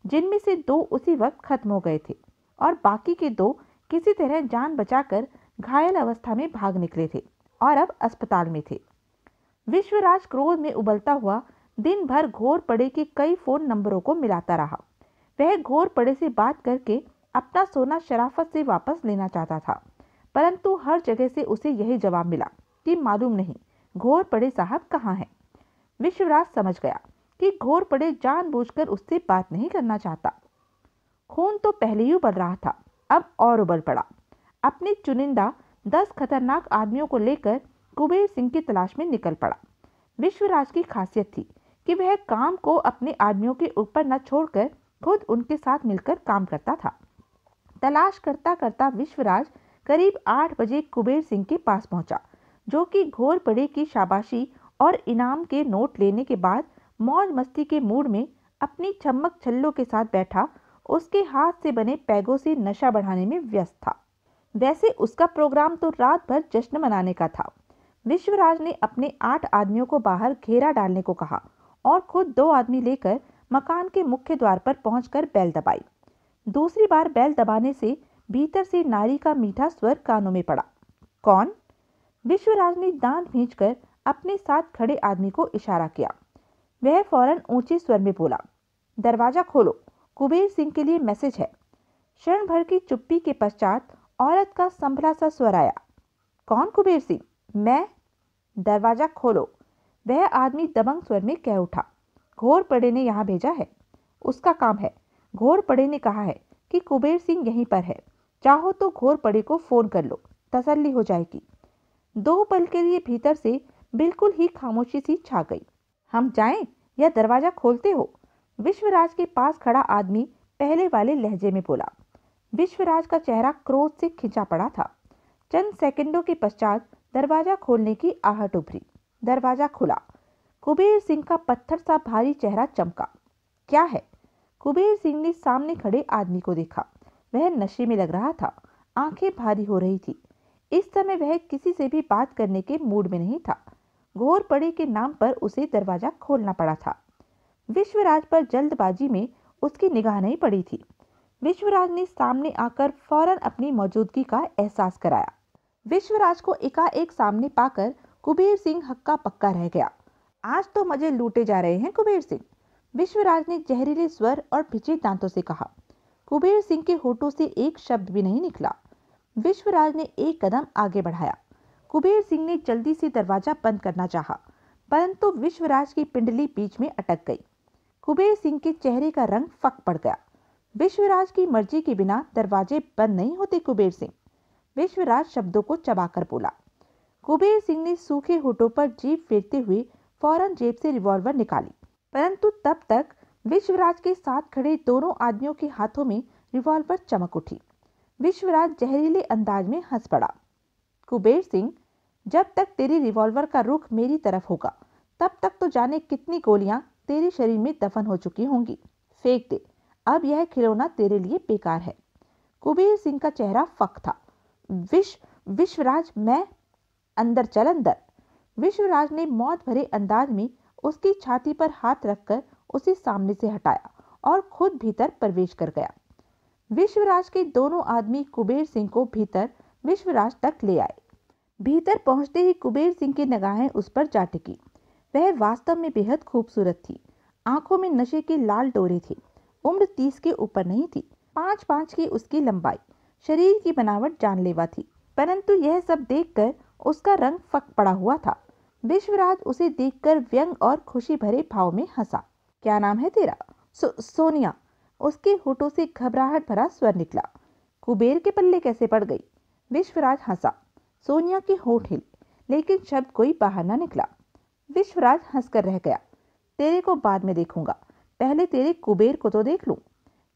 जिनमें से 2 उसी वक्त खत्म हो गए थे और बाकी के 2 किसी तरह जान बचाकर घायल अवस्था में भाग निकले थे और अब अस्पताल में थे। विश्वराज क्रोध में उबलता हुआ दिन भर घोर पड़े के कई फोन नंबरों को मिलाता रहा। वह घोर पड़े से बात करके अपना सोना शराफत से वापस लेना चाहता था, परंतु हर जगह से उसे यही जवाब मिला कि मालूम नहीं घोर पड़े साहब कहाँ हैं। विश्वराज समझ गया कि घोर पड़े जानबूझकर उससे बात नहीं करना चाहता। खून तो पहले ही उबल रहा था, अब और उबल पड़ा। अपने चुनिंदा 10 खतरनाक आदमियों को लेकर कुबेर सिंह की तलाश में निकल पड़ा। विश्वराज की खासियत थी कि वह काम को अपने आदमियों के ऊपर न छोड़कर खुद उनके साथ मिलकर काम करता था। तलाश करता करता विश्वराज करीब 8 बजे कुबेर सिंह के पास पहुंचा, जो कि घोर पड़े की शाबाशी और इनाम के नोट लेने के बाद मौज मस्ती के मूड में अपनी छम्मक छल्लों के साथ बैठा उसके हाथ से बने पैगों से नशा बढ़ाने में व्यस्त था। वैसे उसका प्रोग्राम तो रात भर जश्न मनाने का था। विश्वराज ने अपने 8 आदमियों को बाहर घेरा डालने को कहा और खुद 2 आदमी लेकर मकान के मुख्य द्वार पर पहुंचकर बेल दबाई। दूसरी बार बेल दबाने से भीतर से नारी का मीठा स्वर कानों में पड़ा। कौन? विश्वराज ने दांत भींचकर अपने साथ खड़े आदमी को इशारा किया। वह फौरन ऊंचे स्वर में बोला, दरवाजा खोलो, कुबेर सिंह के लिए मैसेज है। क्षण भर की चुप्पी के पश्चात औरत का संभला सा स्वर आया, कौन कुबेर सिंह? मैं। दरवाजा खोलो, वह आदमी दबंग स्वर में कह उठा। घोरपड़े ने यहाँ भेजा है। उसका काम है। घोरपड़े ने कहा है कि कुबेर सिंह यहीं पर है। चाहो तो घोरपड़े को फोन कर लो, तसल्ली हो जाएगी। 2 पल के लिए भीतर से बिल्कुल ही खामोशी सी छा गई। हम जाएं या दरवाजा खोलते हो? विश्वराज के पास खड़ा आदमी पहले वाले लहजे में बोला। विश्वराज का चेहरा क्रोध से खिंचा पड़ा था। चंद सेकंडों के पश्चात दरवाजा खोलने की आहट उभरी। दरवाजा खुला। कुबेर सिंह का पत्थर सा भारी चेहरा चमका। क्या है? कुबेर सिंह ने सामने खड़े आदमी को देखा। वह नशे में लग रहा था। आंखें भारी हो रही थी। इस समय वह किसी से भी बात करने के मूड में नहीं था। घोरपड़े के नाम पर उसे दरवाजा खोलना पड़ा था। विश्वराज पर जल्दबाजी में उसकी निगाह नहीं पड़ी थी। विश्वराज ने सामने आकर फौरन अपनी मौजूदगी का एहसास कराया। विश्वराज को एकाएक सामने पाकर कुबेर सिंह हक्का पक्का रह गया। आज तो मजे लूटे जा रहे हैं कुबेर सिंह, विश्वराज ने जहरीले स्वर और भिजे दांतों से कहा। कुबेर सिंह के होठों से एक शब्द भी नहीं निकला। विश्वराज ने एक कदम आगे बढ़ाया। कुबेर सिंह ने जल्दी से दरवाजा बंद करना चाहा, परंतु विश्वराज की पिंडली बीच में अटक गई। कुबेर सिंह के चेहरे का रंग फक पड़ गया। विश्वराज की मर्जी के बिना दरवाजे बंद नहीं होते कुबेर सिंह, विश्वराज शब्दों को चबाकर बोला। कुबेर सिंह ने सूखे होठों पर जीभ फेरते हुए फौरन जेब से रिवॉल्वर निकाली, परंतु तब तक विश्वराज के साथ खड़े दोनों आदमियों के हाथों में रिवॉल्वर चमक उठी। विश्वराज जहरीले अंदाज में हंस पड़ा। कुबेर सिंह, जब तक तेरी रिवॉल्वर का रुख मेरी तरफ होगा तब तक तो जाने कितनी गोलियां तेरे शरीर में दफन हो चुकी होंगी। फेंक दे, अब यह खिलौना तेरे लिए बेकार है। कुबेर सिंह का चेहरा फक था। विश्वराज, मैं अंदर चल अंदर। विश्वराज ने मौत भरे अंदाज में उसकी छाती पर हाथ रखकर उसे सामने से हटाया और खुद भीतर प्रवेश कर गया। विश्वराज के दोनों आदमी कुबेर सिंह को भीतर विश्वराज तक ले आए। भीतर पहुंचते ही कुबेर सिंह की निगाहें उस पर जा टिकी। वह वास्तव में बेहद खूबसूरत थी। आंखों में नशे के लाल डोरे थे। उम्र 30 के ऊपर नहीं थी। 5'5" की उसकी लंबाई, शरीर की बनावट जानलेवा थी, परंतु यह सब देखकर उसका रंग फक पड़ा हुआ था। विश्वराज उसे देखकर व्यंग और खुशी भरे भाव में हंसा। क्या नाम है तेरा? सोनिया। उसके होठों से घबराहट भरा स्वर निकला। कुबेर के पल्ले कैसे पड़ गई? विश्वराज हंसा। सोनिया के होठ हिले, लेकिन शब्द कोई बाहर न निकला। विश्वराज हंसकर रह गया। तेरे को बाद में देखूंगा, पहले तेरे कुबेर को तो देख लूं।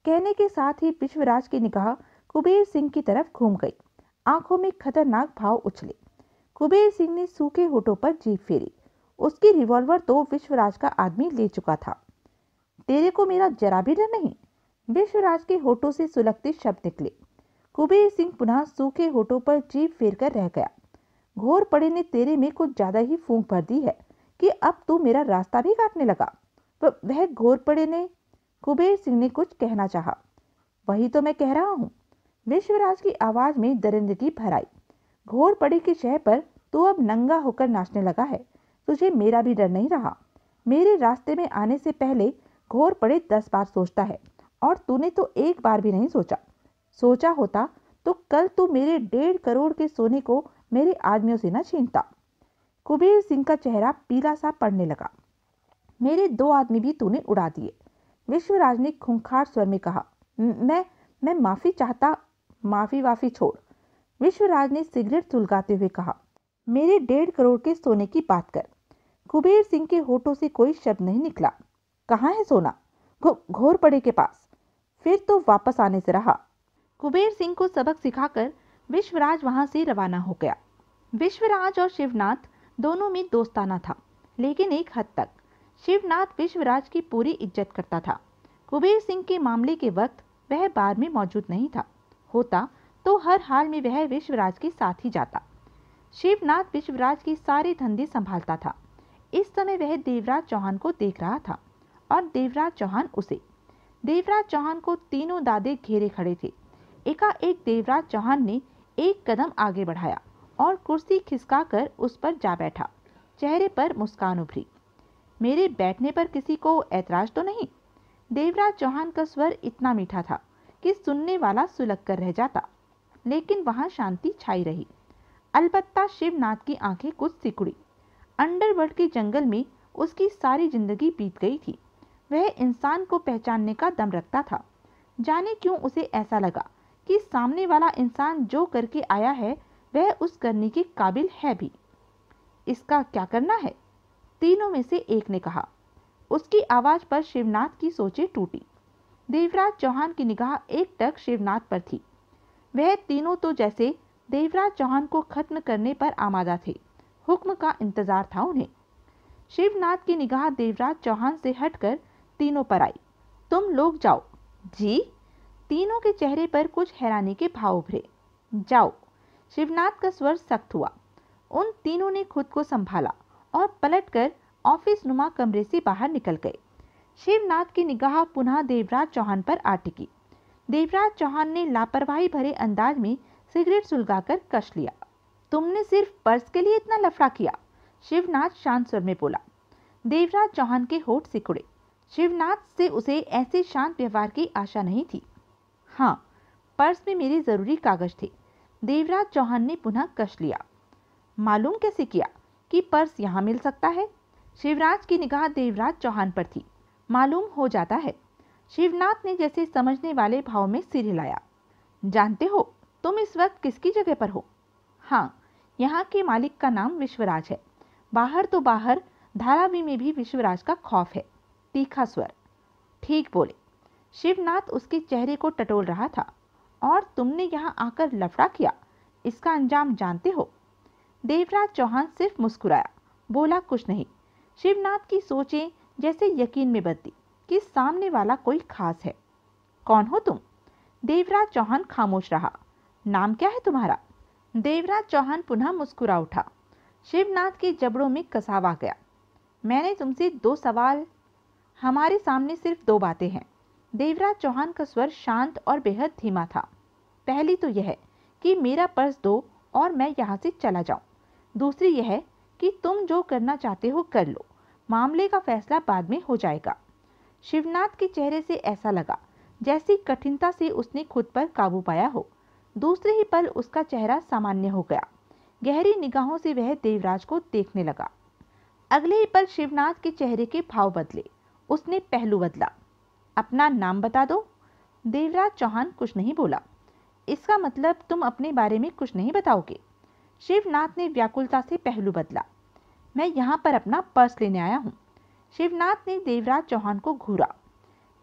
कहने के साथ ही विश्वराज की निगाह कुबेर सिंह की तरफ घूम गई। आंखों में खतरनाक भाव उछले। कुबेर सिंह ने सूखे होठों पर जीभ फेरी। उसकी रिवॉल्वर तो विश्वराज का आदमी ले चुका था। तेरे को मेरा जरा भी डर नहीं? विश्वराज के होठों से सुलगते शब्द निकले। कुबेर सिंह पुनः सूखे होठों पर जीभ फेर कर रह गया। घोरपड़े ने तेरे में कुछ ज्यादा ही फूंक भर दी है कि अब तू मेरा रास्ता भी काटने लगा। वह घोरपड़े ने, कुबेर सिंह ने कुछ कहना चाहा। वही तो मैं कह रहा हूँ। विश्वराज की आवाज में दरिंदगी भर आई। घोरपड़े की शह पर तू अब नंगा होकर नाचने लगा है। तुझे मेरा भी डर नहीं रहा। मेरे रास्ते में आने से पहले घोरपड़े 10 बार सोचता है, और तूने तो एक बार भी नहीं सोचा। सोचा होता तो कल तू मेरे 1.5 करोड़ के सोने को मेरे आदमियों से न छीनता। कुबेर सिंह का चेहरा पीला सा पड़ने लगा। मेरे 2 आदमी भी तूने उड़ा दिए, विश्वराज ने खूंखार स्वर में कहा। मैं माफी चाहता। माफी वाफी छोड़, विश्वराज ने सिगरेट सुलगाते हुए कहा। मेरे 1.5 करोड़ के सोने की बात कर। कुबेर सिंह के होठों से कोई शब्द नहीं निकला। कहाँ है सोना? घोरपड़े के पास। फिर तो वापस आने से रहा। कुबेर सिंह को सबक सिखाकर विश्वराज वहां से रवाना हो गया। विश्वराज और शिवनाथ दोनों में दोस्ताना था, लेकिन एक हद तक। शिवनाथ विश्वराज की पूरी इज्जत करता था। कुबेर सिंह के मामले के वक्त वह बार में मौजूद नहीं था। होता तो हर हाल में वह विश्वराज के साथ ही जाता। शिवनाथ विश्वराज की सारे धंधे संभालता था। इस समय वह देवराज चौहान को देख रहा था, और देवराज चौहान उसे। देवराज चौहान को तीनों दादे घेरे खड़े थे। एकाएक देवराज चौहान ने एक कदम आगे बढ़ाया और कुर्सी खिसकाकर उस पर जा बैठा। चेहरे पर मुस्कान उभरी। मेरे बैठने पर किसी को ऐतराज तो नहीं? देवराज चौहान का स्वर इतना मीठा था कि सुनने वाला सुलग कर रह जाता, लेकिन वहां शांति छाई रही। अलबत्ता शिवनाथ की आंखें कुछ सिकुड़ी। अंडरवर्ल्ड के जंगल में उसकी सारी जिंदगी बीत गई थी। वह इंसान को पहचानने का दम रखता था। जाने क्यों उसे ऐसा लगा कि सामने वाला इंसान जो करके आया है वह उस करने के काबिल है भी। इसका क्या करना है? तीनों में से एक ने कहा। उसकी आवाज पर शिवनाथ की सोचें टूटी। देवराज चौहान की निगाह एकटक शिवनाथ पर थी। वह तीनों तो जैसे देवराज चौहान को खत्म करने पर आमादा थे। हुक्म का इंतजार था उन्हें। शिवनाथ की निगाह देवराज चौहान से हटकर तीनों पर आई। तुम लोग जाओ। जी? तीनों के चेहरे पर कुछ हैरानी के भाव उभरे। जाओ। शिवनाथ का स्वर सख्त हुआ। उन तीनों ने खुद को संभाला और पलटकर ऑफिस नुमा कमरे से बाहर निकल गए। शिवनाथ की निगाह पुनः देवराज चौहान पर आ टिकी। देवराज चौहान ने लापरवाही भरे अंदाज में सिगरेट सुलगाकर कश लिया। तुमने सिर्फ पर्स के लिए इतना लफड़ा किया? शिवनाथ शांत स्वर में बोला। देवराज चौहान के होठ सिकुड़े। शिवनाथ से उसे ऐसे शांत व्यवहार की आशा नहीं थी। हाँ, पर्स में मेरे जरूरी कागज थे। देवराज चौहान ने पुनः कश लिया। मालूम कैसे किया कि पर्स यहाँ मिल सकता है? शिवराज की निगाह देवराज चौहान पर थी। मालूम हो जाता है। शिवनाथ ने जैसे समझने वाले भाव में सिर हिलाया। जानते हो तुम इस वक्त किसकी जगह पर हो? हाँ, यहाँ के मालिक का नाम विश्वराज है। बाहर तो बाहर, धारावी में भी विश्वराज का खौफ है। तीखा स्वर। ठीक बोले। शिवनाथ उसके चेहरे को टटोल रहा था। और तुमने यहाँ आकर लफड़ा किया, इसका अंजाम जानते हो? देवराज चौहान सिर्फ मुस्कुराया, बोला कुछ नहीं। शिवनाथ की सोचें जैसे यकीन में बदली कि सामने वाला कोई खास है। कौन हो तुम? देवराज चौहान खामोश रहा। नाम क्या है तुम्हारा? देवराज चौहान पुनः मुस्कुरा उठा। शिवनाथ के जबड़ों में कसाव आ गया। मैंने तुमसे 2 सवाल। हमारे सामने सिर्फ 2 बातें हैं। देवराज चौहान का स्वर शांत और बेहद धीमा था। पहली तो यह कि मेरा पर्स दो और मैं यहाँ से चला जाऊं। दूसरी यह कि तुम जो करना चाहते हो कर लो, मामले का फैसला बाद में हो जाएगा। शिवनाथ के चेहरे से ऐसा लगा जैसी कठिनता से उसने खुद पर काबू पाया हो। दूसरे ही पल उसका चेहरा सामान्य हो गया। गहरी निगाहों से वह देवराज को देखने लगा। अगले ही पल शिवनाथ के चेहरे के भाव बदले। उसने पहलू बदला। अपना नाम बता दो। देवराज चौहान कुछ नहीं बोला। इसका मतलब तुम अपने बारे में कुछ नहीं बताओगे? शिवनाथ ने व्याकुलता से पहलू बदला। मैं यहाँ पर अपना पर्स लेने आया हूँ। शिवनाथ ने देवराज चौहान को घूरा।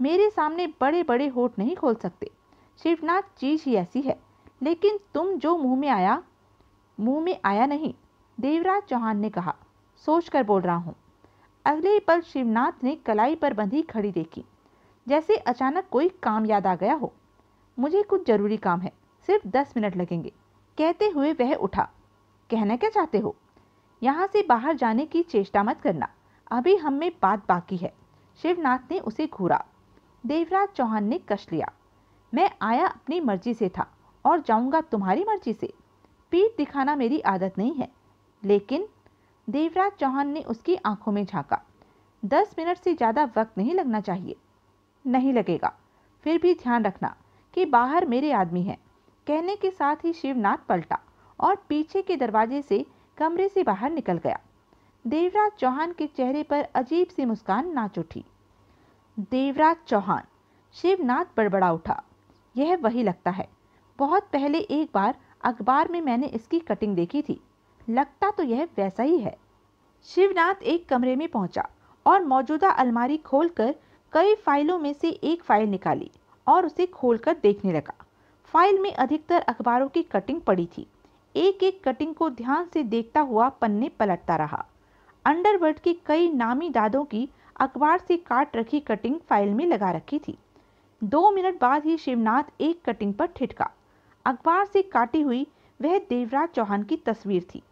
मेरे सामने बड़े बड़े होठ नहीं खोल सकते। शिवनाथ चीज ही ऐसी है। लेकिन तुम जो मुंह में आया नहीं, देवराज चौहान ने कहा। सोच कर बोल रहा हूँ। अगले ही पल शिवनाथ ने कलाई पर बंधी घड़ी देखी, जैसे अचानक कोई काम याद आ गया हो। मुझे कुछ जरूरी काम है, सिर्फ 10 मिनट लगेंगे। कहते हुए वह उठा। कहना क्या चाहते हो? यहाँ से बाहर जाने की चेष्टा मत करना, अभी हम में बात बाकी है। शिवनाथ ने उसे घूरा। देवराज चौहान ने कश लिया। मैं आया अपनी मर्जी से था और जाऊंगा तुम्हारी मर्जी से। पीठ दिखाना मेरी आदत नहीं है। लेकिन देवराज चौहान ने उसकी आंखों में झांका। 10 मिनट से ज्यादा वक्त नहीं लगना चाहिए। नहीं लगेगा। फिर भी ध्यान रखना कि बाहर मेरे आदमी हैं। कहने के साथ ही शिवनाथ पलटा और पीछे के दरवाजे से कमरे से बाहर निकल गया। देवराज चौहान के चेहरे पर अजीब सी मुस्कान नाच उठी। देवराज चौहान। शिवनाथ बड़बड़ा उठा। यह वही लगता है। बहुत पहले एक बार अखबार में मैंने इसकी कटिंग देखी थी। लगता तो यह वैसा ही है। शिवनाथ एक कमरे में पहुंचा और मौजूदा अलमारी खोलकर कई फाइलों में से एक फाइल निकाली और उसे खोलकर देखने लगा। फाइल में अधिकतर अखबारों की कटिंग पड़ी थी। एक एक कटिंग को ध्यान से देखता हुआ पन्ने पलटता रहा। अंडरवर्ल्ड की कई नामी दादों की अखबार से काट रखी कटिंग फाइल में लगा रखी थी। 2 मिनट बाद ही शिवनाथ एक कटिंग पर ठिठका। अखबार से काटी हुई वह देवराज चौहान की तस्वीर थी।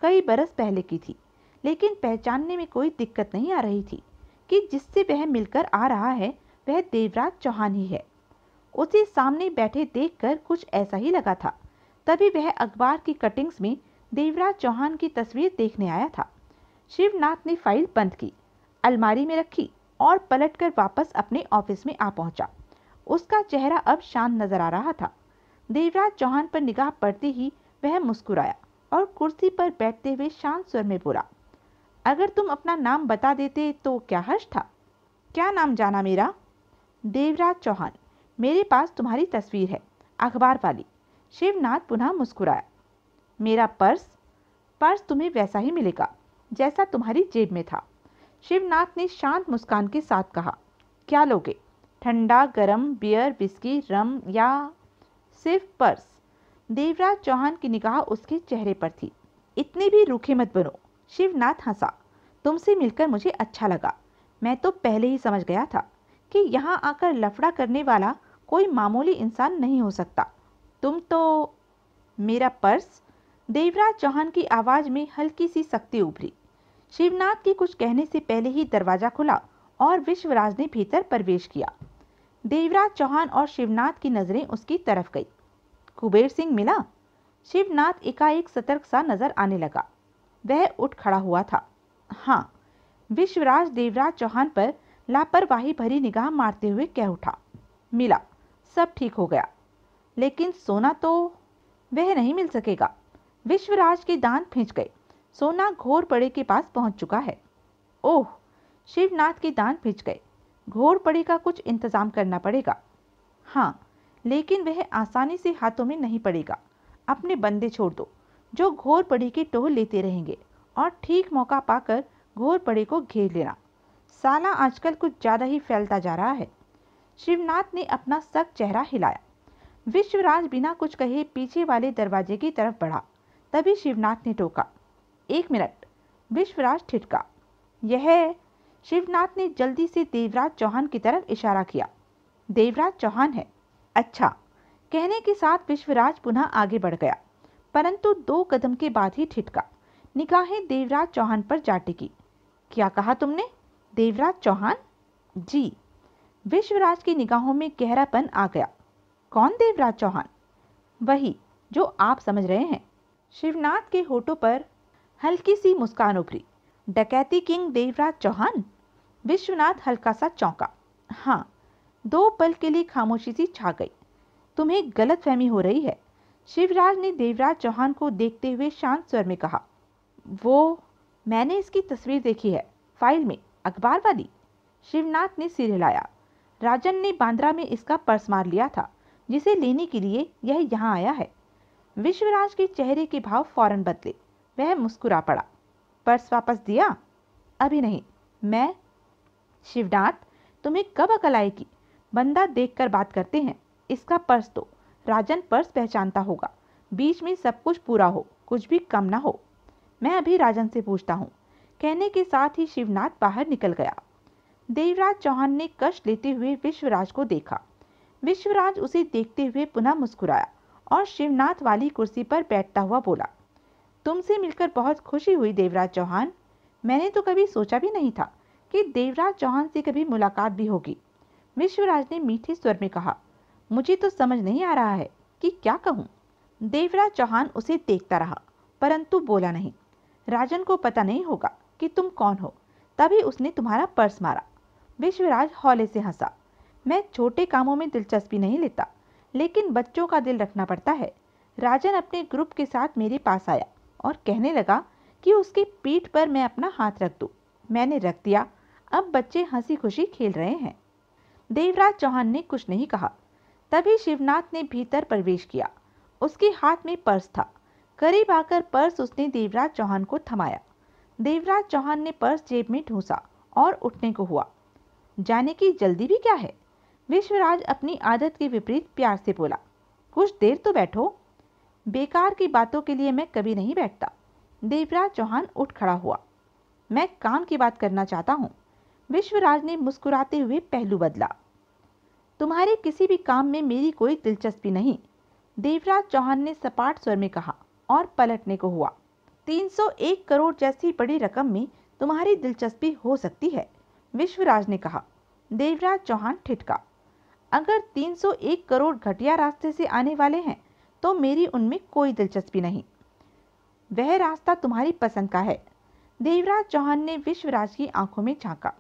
कई बरस पहले की थी, लेकिन पहचानने में कोई दिक्कत नहीं आ रही थी कि जिससे वह मिलकर आ रहा है वह देवराज चौहान ही है। उसे सामने बैठे देखकर कुछ ऐसा ही लगा था। तभी वह अखबार की कटिंग्स में देवराज चौहान की तस्वीर देखने आया था। शिवनाथ ने फाइल बंद की, अलमारी में रखी और पलटकर वापस अपने ऑफिस में आ पहुंचा। उसका चेहरा अब शांत नजर आ रहा था। देवराज चौहान पर निगाह पड़ते ही वह मुस्कुराया और कुर्सी पर बैठते हुए शांत स्वर में बोला, अगर तुम अपना नाम बता देते तो क्या हर्ष था? क्या नाम जाना मेरा? देवराज चौहान। मेरे पास तुम्हारी तस्वीर है, अखबार वाली। शिवनाथ पुनः मुस्कुराया। मेरा पर्स? पर्स तुम्हें वैसा ही मिलेगा जैसा तुम्हारी जेब में था। शिवनाथ ने शांत मुस्कान के साथ कहा। क्या लोगे? ठंडा, गरम, बियर, विस्की, रम या सिर्फ पर्स? देवराज चौहान की निगाह उसके चेहरे पर थी। इतने भी रूखे मत बनो। शिवनाथ हंसा। तुमसे मिलकर मुझे अच्छा लगा। मैं तो पहले ही समझ गया था कि यहाँ आकर लफड़ा करने वाला कोई मामूली इंसान नहीं हो सकता। तुम तो... मेरा पर्स? देवराज चौहान की आवाज में हल्की सी सख्ती उभरी। शिवनाथ के कुछ कहने से पहले ही दरवाजा खुला और विश्वराज ने भीतर प्रवेश किया। देवराज चौहान और शिवनाथ की नजरें उसकी तरफ गई। कुबेर सिंह मिला? शिवनाथ एकाएक सतर्क सा नजर आने लगा। वह उठ खड़ा हुआ था। हाँ। विश्वराज देवराज चौहान पर लापरवाही भरी निगाह मारते हुए कह उठा। मिला, सब ठीक हो गया। लेकिन सोना तो... वह नहीं मिल सकेगा। विश्वराज के दांत खिंच गए। सोना घोरपड़े के पास पहुंच चुका है। ओह! शिवनाथ के दांत खिंच गए। घोरपड़े का कुछ इंतजाम करना पड़ेगा। हाँ, लेकिन वह आसानी से हाथों में नहीं पड़ेगा। अपने बंदे छोड़ दो जो घोरपड़े की टोह लेते रहेंगे और ठीक मौका पाकर घोरपड़े को घेर लेना। साला आजकल कुछ ज्यादा ही फैलता जा रहा है। शिवनाथ ने अपना सख्त चेहरा हिलाया। विश्वराज बिना कुछ कहे पीछे वाले दरवाजे की तरफ बढ़ा। तभी शिवनाथ ने टोका। 1 मिनट। विश्वराज ठिठका। यह... शिवनाथ ने जल्दी से देवराज चौहान की तरफ इशारा किया। देवराज चौहान है? अच्छा। कहने के साथ विश्वराज पुनः आगे बढ़ गया, परंतु 2 कदम के बाद ही ठिठका। निगाहें देवराज चौहान पर जा टिकी। क्या कहा तुमने? देवराज चौहान? जी। विश्वराज की निगाहों में गहरापन आ गया। कौन देवराज चौहान? वही जो आप समझ रहे हैं। शिवनाथ के होठों पर हल्की सी मुस्कान उभरी। डकैती किंग देवराज चौहान? विश्वनाथ हल्का सा चौंका। हाँ। 2 पल के लिए खामोशी सी छा गई। तुम्हें गलतफहमी हो रही है। शिवराज ने देवराज चौहान को देखते हुए शांत स्वर में कहा। वो... मैंने इसकी तस्वीर देखी है, फाइल में, अखबार वाली। शिवनाथ ने सिर हिलाया। राजन ने बांद्रा में इसका पर्स मार लिया था, जिसे लेने के लिए यह यहाँ आया है। विश्वराज के चेहरे के भाव फौरन बदले। वह मुस्कुरा पड़ा। पर्स वापस दिया? अभी नहीं। मैं... शिवनाथ, तुम्हें कब अकल आएगी? बंदा देखकर बात करते हैं। इसका पर्स दो। राजन पर्स पहचानता होगा। बीच में सब कुछ पूरा हो, कुछ भी कम ना हो। मैं अभी राजन से पूछता हूँ। कहने के साथ ही शिवनाथ बाहर निकल गया। देवराज चौहान ने कष्ट लेते हुए विश्वराज को देखा। विश्वराज उसे देखते हुए पुनः मुस्कुराया और शिवनाथ वाली कुर्सी पर बैठता हुआ बोला। तुमसे मिलकर बहुत खुशी हुई देवराज चौहान। मैंने तो कभी सोचा भी नहीं था कि देवराज चौहान से कभी मुलाकात भी होगी। विश्वराज ने मीठे स्वर में कहा। मुझे तो समझ नहीं आ रहा है कि क्या कहूँ। देवराज चौहान उसे देखता रहा, परंतु बोला नहीं। राजन को पता नहीं होगा कि तुम कौन हो, तभी उसने तुम्हारा पर्स मारा। विश्वराज हौले से हंसा। मैं छोटे कामों में दिलचस्पी नहीं लेता, लेकिन बच्चों का दिल रखना पड़ता है। राजन अपने ग्रुप के साथ मेरे पास आया और कहने लगा कि उसकी पीठ पर मैं अपना हाथ रख दूं। मैंने रख दिया। अब बच्चे हंसी खुशी खेल रहे हैं। देवराज चौहान ने कुछ नहीं कहा। तभी शिवनाथ ने भीतर प्रवेश किया। उसके हाथ में पर्स था। करीब आकर पर्स उसने देवराज चौहान को थमाया। देवराज चौहान ने पर्स जेब में ठूंसा और उठने को हुआ। जाने की जल्दी भी क्या है? विश्वराज अपनी आदत के विपरीत प्यार से बोला। कुछ देर तो बैठो। बेकार की बातों के लिए मैं कभी नहीं बैठता। देवराज चौहान उठ खड़ा हुआ। मैं काम की बात करना चाहता हूँ। विश्वराज ने मुस्कुराते हुए पहलू बदला। तुम्हारे किसी भी काम में मेरी कोई दिलचस्पी नहीं, देवराज चौहान ने सपाट स्वर में कहा और पलटने को हुआ। 301 करोड़ जैसी बड़ी रकम में तुम्हारी दिलचस्पी हो सकती है, विश्वराज ने कहा। देवराज चौहान ठिठका। अगर 301 करोड़ घटिया रास्ते से आने वाले हैं तो मेरी उनमें कोई दिलचस्पी नहीं। वह रास्ता तुम्हारी पसंद का है। देवराज चौहान ने विश्वराज की आंखों में झांका।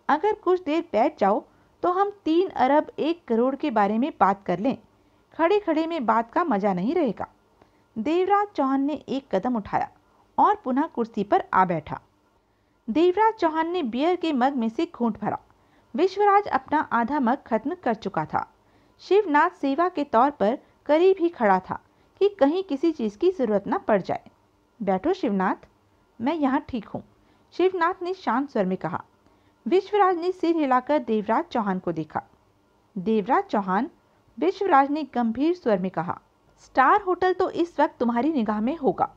अगर कुछ देर बैठ जाओ तो हम 3 अरब 1 करोड़ के बारे में बात कर लें। खड़े खड़े में बात का मजा नहीं रहेगा। देवराज चौहान ने एक कदम उठाया और पुनः कुर्सी पर आ बैठा। देवराज चौहान ने बियर के मग में से घूंट भरा। विश्वराज अपना आधा मग खत्म कर चुका था। शिवनाथ सेवा के तौर पर करीब ही खड़ा था कि कहीं किसी चीज की जरूरत न पड़ जाए। बैठो शिवनाथ, मैं यहाँ ठीक हूँ, शिवनाथ ने शांत स्वर में कहा। विश्वराज ने सिर हिलाकर देवराज चौहान को देखा। देवराज चौहान, विश्वराज ने गंभीर स्वर में कहा, स्टार होटल तो इस वक्त तुम्हारी निगाह में होगा,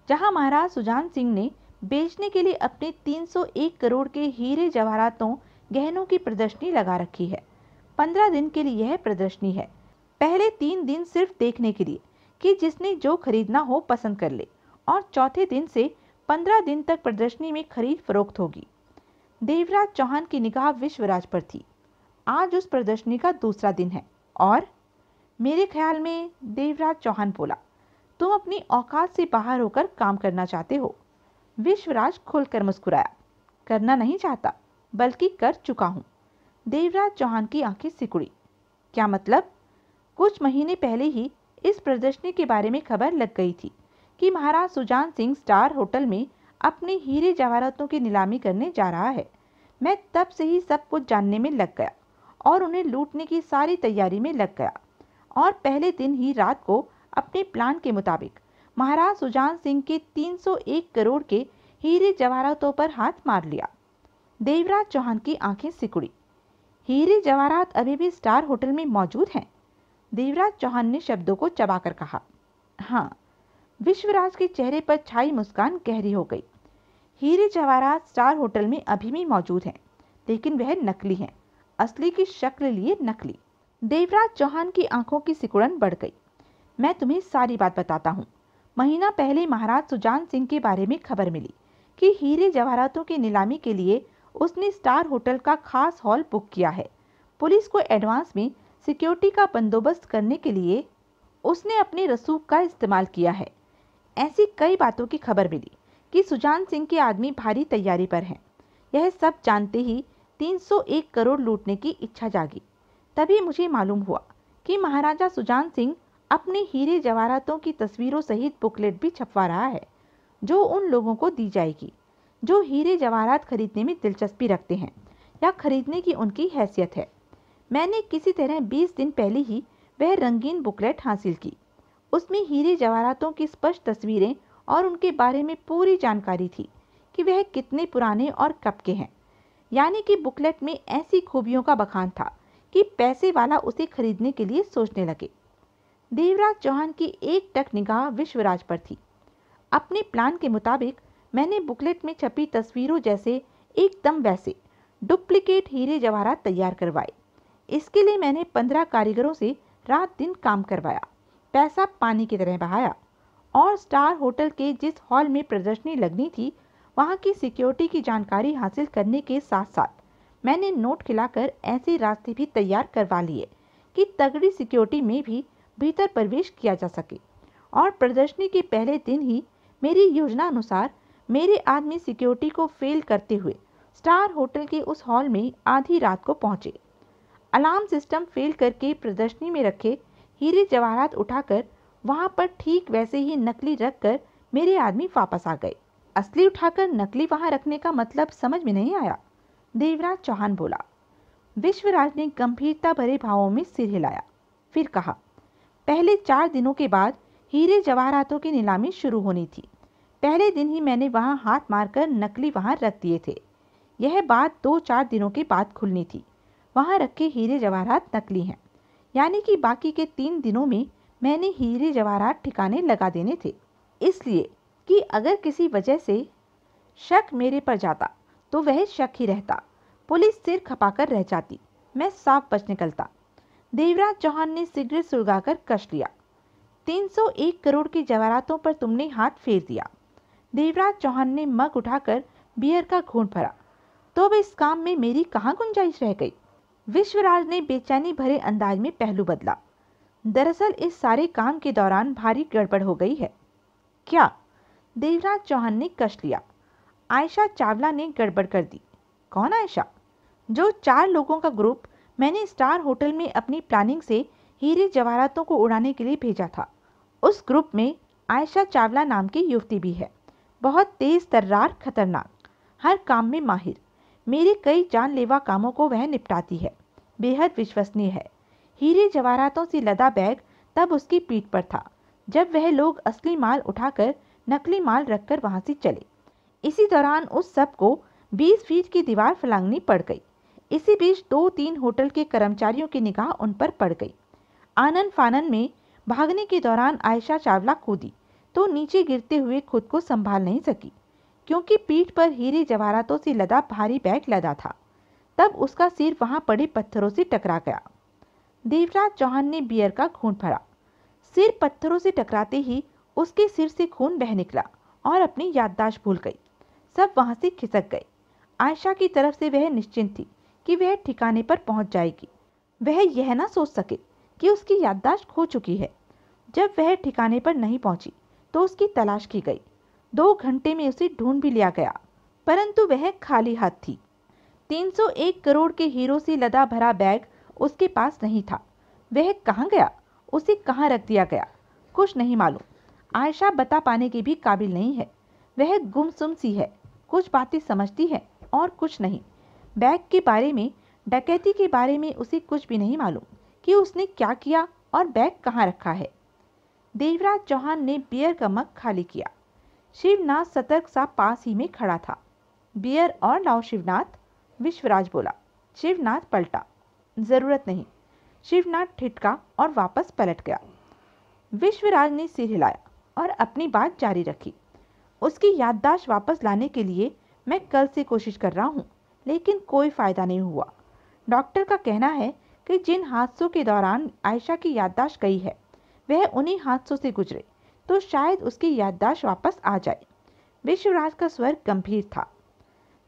जहां महाराज सुजान सिंह ने बेचने के लिए अपने 301 करोड़ के हीरे जवाहरातों गहनों की प्रदर्शनी लगा रखी है। 15 दिन के लिए यह प्रदर्शनी है। पहले 3 दिन सिर्फ देखने के लिए कि जिसने जो खरीदना हो पसंद कर ले, और चौथे दिन से 15 दिन तक प्रदर्शनी में खरीद फरोख्त होगी। देवराज चौहान की निगाह विश्वराज पर थी। आज उस प्रदर्शनी का दूसरा दिन है और मेरे ख्याल में, देवराज चौहान बोला, तुम अपनी औकात से बाहर होकर काम करना चाहते हो। विश्वराज खुलकर मुस्कुराया। करना नहीं चाहता, बल्कि कर चुका हूं। देवराज चौहान की आंखें सिकुड़ी। क्या मतलब? कुछ महीने पहले ही इस प्रदर्शनी के बारे में खबर लग गई थी कि महाराज सुजान सिंह स्टार होटल में अपने हीरे जवाहरातों की नीलामी करने जा रहा है। मैं तब से ही सब कुछ जानने में लग गया और उन्हें लूटने की सारी तैयारी में लग गया, और पहले दिन ही रात को अपने प्लान के मुताबिक महाराज सुजान सिंह के 301 करोड़ के हीरे जवाहरातों पर हाथ मार लिया। देवराज चौहान की आंखें सिकुड़ी। हीरे जवाहरात अभी भी स्टार होटल में मौजूद हैं? देवराज चौहान ने शब्दों को चबाकर कहा। हाँ। विश्वराज के चेहरे पर छाई मुस्कान गहरी हो गई। हीरे जवाहरात स्टार होटल में अभी भी मौजूद हैं, लेकिन वह नकली हैं, असली की शक्ल लिए नकली। देवराज चौहान की आंखों की सिकुड़न बढ़ गई। मैं तुम्हें सारी बात बताता हूँ। महीना पहले महाराज सुजान सिंह के बारे में खबर मिली कि हीरे जवाहरातों की नीलामी के लिए उसने स्टार होटल का खास हॉल बुक किया है। पुलिस को एडवांस में सिक्योरिटी का बंदोबस्त करने के लिए उसने अपने रसूख का इस्तेमाल किया है। ऐसी कई बातों की खबर मिली कि सुजान सिंह के आदमी भारी तैयारी पर हैं। यह सब जानते ही 301 करोड़ लूटने की इच्छा जागी। तभी मुझे मालूम हुआ कि महाराजा सुजान सिंह अपने हीरे जवाहरातों की तस्वीरों सहित बुकलेट भी छपवा रहा है, जो उन लोगों को दी जाएगी जो हीरे जवाहरात खरीदने में दिलचस्पी रखते हैं या खरीदने की उनकी हैसियत है। मैंने किसी तरह 20 दिन पहले ही वह रंगीन बुकलेट हासिल की। उसमें हीरे जवाहरातों की स्पष्ट तस्वीरें और उनके बारे में पूरी जानकारी थी कि वह कितने पुराने और कब के हैं। यानी कि बुकलेट में ऐसी खूबियों का बखान था कि पैसे वाला उसे खरीदने के लिए सोचने लगे। देवराज चौहान की एकटक निगाह विश्वराज पर थी। अपने प्लान के मुताबिक मैंने बुकलेट में छपी तस्वीरों जैसे एकदम वैसे डुप्लीकेट हीरे जवाहरात तैयार करवाए। इसके लिए मैंने 15 कारीगरों से रात दिन काम करवाया, पैसा पानी की तरह बहाया, और स्टार होटल के जिस हॉल में प्रदर्शनी लगनी थी वहां की सिक्योरिटी की जानकारी हासिल करने के साथ साथ मैंने नोट खिलाकर ऐसे रास्ते भी तैयार करवा लिए कि तगड़ी सिक्योरिटी में भी भीतर प्रवेश किया जा सके। और प्रदर्शनी के पहले दिन ही मेरी योजना अनुसार मेरे आदमी सिक्योरिटी को फेल करते हुए स्टार होटल के उस हॉल में आधी रात को पहुंचे। अलार्म सिस्टम फेल करके प्रदर्शनी में रखे हीरे जवाहरात उठाकर वहां पर ठीक वैसे ही नकली रखकर मेरे आदमी वापस आ गए। असली उठाकर नकली वहां रखने का मतलब समझ में नहीं आया, देवराज चौहान बोला। विश्वराज ने गंभीरता भरे भावों में सिर हिलाया, फिर कहा, पहले 4 दिनों के बाद हीरे जवाहरातों की नीलामी शुरू होनी थी। पहले दिन ही मैंने वहां हाथ मारकर नकली वहां रख दिए थे। यह बात 2-4 दिनों के बाद खुलनी थी। वहां रखे हीरे जवाहरात नकली हैं, यानी कि बाकी के 3 दिनों में मैंने हीरे जवाहरात ठिकाने लगा देने थे, इसलिए कि अगर किसी वजह से शक मेरे पर जाता तो वह शक ही रहता, पुलिस सिर खपाकर रह जाती, मैं साफ बच निकलता। देवराज चौहान ने सिगरेट सुलगाकर कश लिया। 301 करोड़ के जवाहरातों पर तुमने हाथ फेर दिया। देवराज चौहान ने मग उठाकर बियर का घूंट भरा। तो अब इस काम में मेरी कहाँ गुंजाइश रह गई? विश्वराज ने बेचैनी भरे अंदाज में पहलू बदला। दरअसल इस सारे काम के दौरान भारी गड़बड़ हो गई है। क्या? देवराज चौहान ने कश लिया। आयशा चावला ने गड़बड़ कर दी। कौन आयशा? जो 4 लोगों का ग्रुप मैंने स्टार होटल में अपनी प्लानिंग से हीरे जवाहरातों को उड़ाने के लिए भेजा था। उस ग्रुप में आयशा चावला नाम की युवती भी है। बहुत तेज तर्रार, खतरनाक, हर काम में माहिर। मेरे कई जानलेवा कामों को वह निपटाती है। बेहद विश्वसनीय है। हीरे जवाहरातों से लदा बैग तब उसकी पीठ पर था जब वह लोग असली माल उठाकर नकली माल रखकर वहां से चले। इसी दौरान उस सब को 20 फीट की दीवार फलांगनी पड़ गई। इसी बीच 2-3 होटल के कर्मचारियों की निगाह उन पर पड़ गई। आनन फानन में भागने के दौरान आयशा चावला कूदी तो नीचे गिरते हुए खुद को संभाल नहीं सकी, क्योंकि पीठ पर हीरे जवाहरातों से लदा भारी बैग लदा था। तब उसका सिर वहां पड़े पत्थरों से टकरा गया। देवराज चौहान ने बियर का घूंट भरा। सिर पत्थरों से टकराते ही उसके सिर से खून बह निकला और अपनी याददाश्त भूल गई। सब वहां से खिसक गए। आयशा की तरफ से वह निश्चिंत थी कि वह ठिकाने पर पहुंच जाएगी। वह यह ना सोच सके कि उसकी याददाश्त खो चुकी है। जब वह ठिकाने पर नहीं पहुंची तो उसकी तलाश की गई। 2 घंटे में उसे ढूंढ भी लिया गया, परंतु वह खाली हाथ थी। 301 करोड़ के हीरों से लदा भरा बैग उसके पास नहीं था। वह कहाँ गया, उसे कहाँ रख दिया गया, कुछ नहीं मालूम। आयशा बता पाने के भी काबिल नहीं है। वह गुमसुम सी है, कुछ बातें समझती है और कुछ नहीं। बैग के बारे में, डकैती के बारे में उसे कुछ भी नहीं मालूम कि उसने क्या किया और बैग कहाँ रखा है। देवराज चौहान ने बियर का मग खाली किया। शिवनाथ सतर्क सा पास ही में खड़ा था। बियर और लाओ शिवनाथ, विश्वराज बोला। शिवनाथ पलटा। जरूरत नहीं। शिवनाथ ठिठका और वापस पलट गया। विश्वराज ने सिर हिलाया और अपनी बात जारी रखी। उसकी याददाश्त वापस लाने के लिए मैं कल से कोशिश कर रहा हूँ, लेकिन कोई फायदा नहीं हुआ। डॉक्टर का कहना है कि जिन हादसों के दौरान आयशा की याददाश्त गई है वह उन्हीं हादसों से गुजरे तो शायद उसकी याददाश्त वापस आ जाए। विश्वराज का स्वर गंभीर था।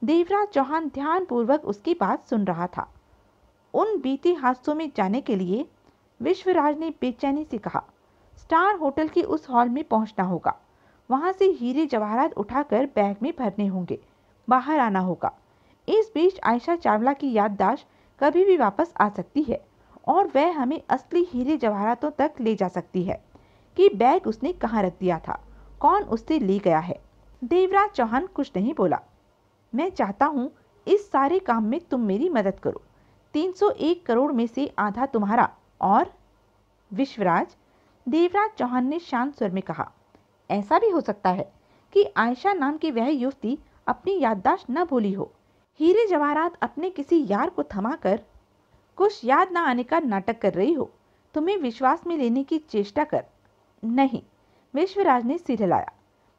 देवराज चौहान ध्यानपूर्वक उसकी बात सुन रहा था। उन बीते हादसों में जाने के लिए विश्वराज ने बेचैनी से कहा, स्टार होटल के उस हॉल में पहुंचना होगा। वहां से हीरे जवाहरात उठाकर बैग में भरने होंगे। बाहर आना होगा। इस बीच आयशा चावला की याददाश्त कभी भी वापस आ सकती है और वह हमें असली हीरे जवाहरातों तक ले जा सकती है कि बैग उसने कहाँ रख दिया था, कौन उससे ले गया है। देवराज चौहान कुछ नहीं बोला। मैं चाहता हूँ इस सारे काम में तुम मेरी मदद करो। 301 करोड़ में से आधा तुम्हारा और विश्वराज, देवराज चौहान ने शांत स्वर में कहा। ऐसा भी हो सकता है कि आयशा नाम की वह युवती अपनी याददाश्त न भूली हो। हीरे जवाहरात अपने किसी यार को थमाकर कुछ याद न आने का नाटक कर रही हो। तुम्हें विश्वास में लेने की चेष्टा कर। नहीं, विश्वराज ने सिर हिलाया।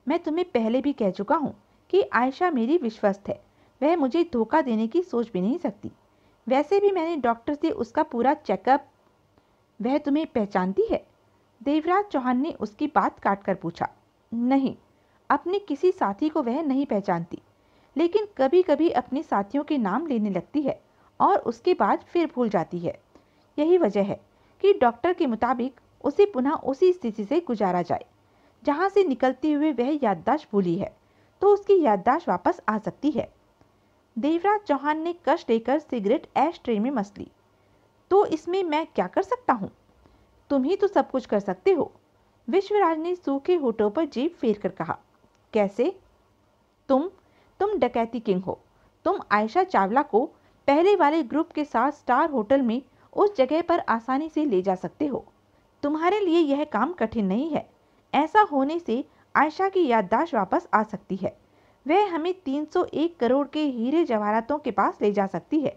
मैं तुम्हें पहले भी कह चुका हूँ कि आयशा मेरी विश्वस्त है। वह मुझे धोखा देने की सोच भी नहीं सकती। वैसे भी मैंने डॉक्टर से उसका पूरा चेकअप। वह तुम्हें पहचानती है? देवराज चौहान ने उसकी बात काटकर पूछा। नहीं, अपने किसी साथी को वह नहीं पहचानती, लेकिन कभी कभी अपने साथियों के नाम लेने लगती है और उसके बाद फिर भूल जाती है। यही वजह है कि डॉक्टर के मुताबिक उसे पुनः उसी स्थिति से गुजारा जाए जहां से निकलते हुए वह याददाश्त भूली है, तो उसकी याददाश्त वापस आ सकती है। देवराज चौहान ने कश लेकर सिगरेट ऐश ट्रे में मस ली। तो इसमें मैं क्या कर सकता हूँ? तुम ही तो सब कुछ कर सकते हो। विश्वराज ने सूखे होठों पर जीभ फेर कर कहा। कैसे? तुम डकैती किंग हो। तुम आयशा चावला को पहले वाले ग्रुप के साथ स्टार होटल में उस जगह पर आसानी से ले जा सकते हो। तुम्हारे लिए यह काम कठिन नहीं है। ऐसा होने से आयशा की याददाश्त वापस आ सकती है। वह हमें 301 करोड़ के हीरे जवाहरातों के पास ले जा सकती है।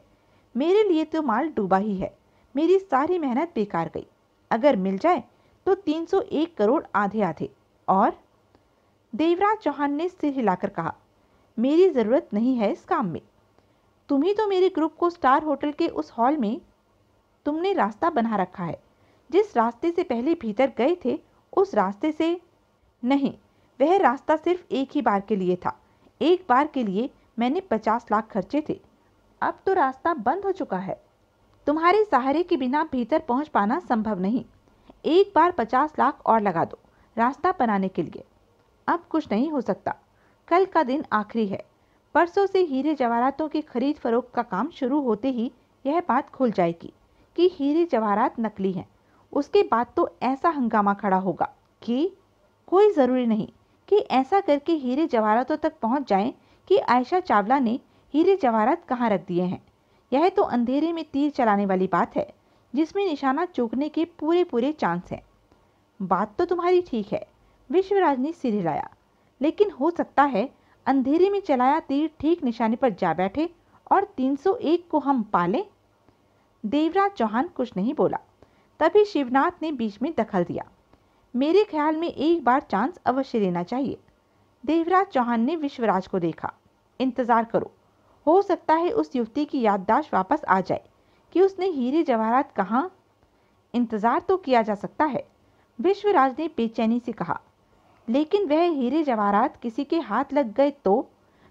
मेरे लिए तो माल डूबा ही है। मेरी सारी मेहनत बेकार गई। अगर मिल जाए तो 301 करोड़ आधे आधे। और देवराज चौहान ने सिर हिलाकर कहा, मेरी जरूरत नहीं है इस काम में। तुम ही तो मेरे ग्रुप को स्टार होटल के उस हॉल में तुमने रास्ता बना रखा है। जिस रास्ते से पहले भीतर गए थे उस रास्ते से नहीं। वह रास्ता सिर्फ एक ही बार के लिए था। एक बार के लिए मैंने 50 लाख खर्चे थे। अब तो रास्ता बंद हो चुका है। तुम्हारे सहारे के बिना भीतर पहुंच पाना संभव नहीं। एक बार 50 लाख और लगा दो रास्ता बनाने के लिए। अब कुछ नहीं हो सकता। कल का दिन आखिरी है। परसों से हीरे जवाहरातों की खरीद फरोख्त का काम शुरू होते ही यह बात खुल जाएगी कि हीरे जवाहरात नकली हैं। उसके बाद तो ऐसा हंगामा खड़ा होगा कि कोई ज़रूरी नहीं कि ऐसा करके हीरे जवाहरातों तक पहुंच जाएं कि आयशा चावला ने हीरे जवाहरात कहाँ रख दिए हैं। यह तो अंधेरे में तीर चलाने वाली बात है, जिसमें निशाना चूकने के पूरे पूरे चांस हैं। बात तो तुम्हारी ठीक है, विश्वराज ने सिर हिलाया, लेकिन हो सकता है अंधेरे में चलाया तीर ठीक निशाने पर जा बैठे और 301 को हम पालें। देवराज चौहान कुछ नहीं बोला। तभी शिवनाथ ने बीच में दखल दिया। मेरे ख्याल में एक बार चांस अवश्य लेना चाहिए। देवराज चौहान ने विश्वराज को देखा। इंतजार करो, हो सकता है उस युवती की याददाश्त वापस आ जाए कि उसने हीरे जवाहरात कहाँ। इंतजार तो किया जा सकता है, विश्वराज ने बेचैनी से कहा, लेकिन वह हीरे जवाहरात किसी के हाथ लग गए तो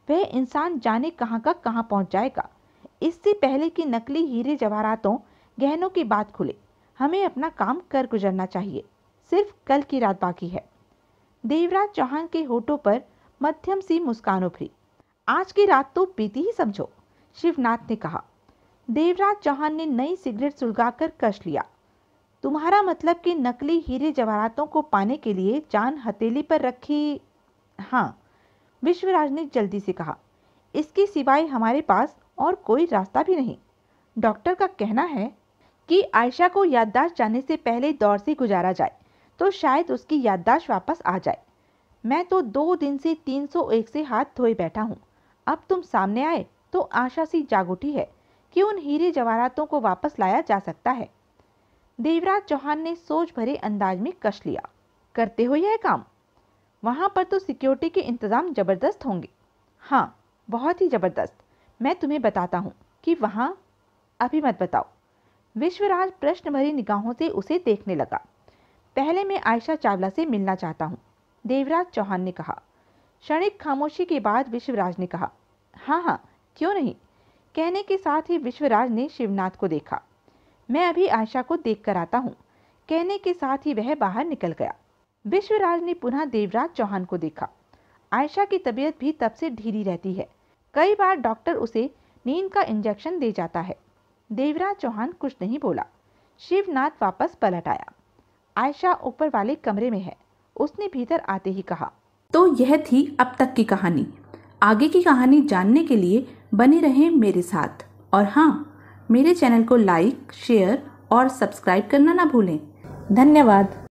वह इंसान जाने कहाँ का कहाँ पहुंच जाएगा। इससे पहले कि नकली हीरे जवाहरातों गहनों की बात खुले, हमें अपना काम कर गुजरना चाहिए। सिर्फ कल की रात बाकी है। देवराज चौहान के होठों पर मध्यम सी मुस्कान उभरी। आज की रात तो बीती ही समझो, शिवनाथ ने कहा। देवराज चौहान ने नई सिगरेट सुलगाकर कश लिया। तुम्हारा मतलब कि नकली हीरे जवाहरातों को पाने के लिए जान हथेली पर रखी? हाँ, विश्वराज ने जल्दी से कहा। इसके सिवाय हमारे पास और कोई रास्ता भी नहीं। डॉक्टर का कहना है कि आयशा को याददाश्त जाने से पहले दौर से गुजारा जाए तो शायद उसकी याददाश्त वापस आ जाए। मैं तो 2 दिन से 301 से हाथ धोए बैठा हूँ। अब तुम सामने आए तो आशा सी जाग उठी है कि उन हीरे जवाहरातों को वापस लाया जा सकता है। देवराज चौहान ने सोच भरे अंदाज में कश लिया। करते हो यह काम? वहां पर तो सिक्योरिटी के इंतजाम जबरदस्त होंगे। हाँ, बहुत ही जबरदस्त। मैं तुम्हें बताता हूँ कि वहां। अभी मत बताओ। विश्वराज प्रश्न भरी निगाहों से उसे देखने लगा। पहले मैं आयशा चावला से मिलना चाहता हूँ, देवराज चौहान ने कहा। क्षणिक खामोशी के बाद विश्वराज ने कहा, हाँ हाँ, क्यों नहीं। कहने के साथ ही विश्वराज ने शिवनाथ को देखा। मैं अभी आयशा को देख कर आता हूँ। कहने के साथ ही वह बाहर निकल गया। विश्वराज ने पुनः देवराज चौहान को देखा। आयशा की तबीयत भी तब से ढीली रहती है। कई बार डॉक्टर उसे नींद का इंजेक्शन दे जाता है। देवराज चौहान कुछ नहीं बोला। शिवनाथ वापस पलट आया। आयशा ऊपर वाले कमरे में है, उसने भीतर आते ही कहा। तो यह थी अब तक की कहानी। आगे की कहानी जानने के लिए बने रहें मेरे साथ। और हाँ, मेरे चैनल को लाइक, शेयर और सब्सक्राइब करना ना भूलें। धन्यवाद।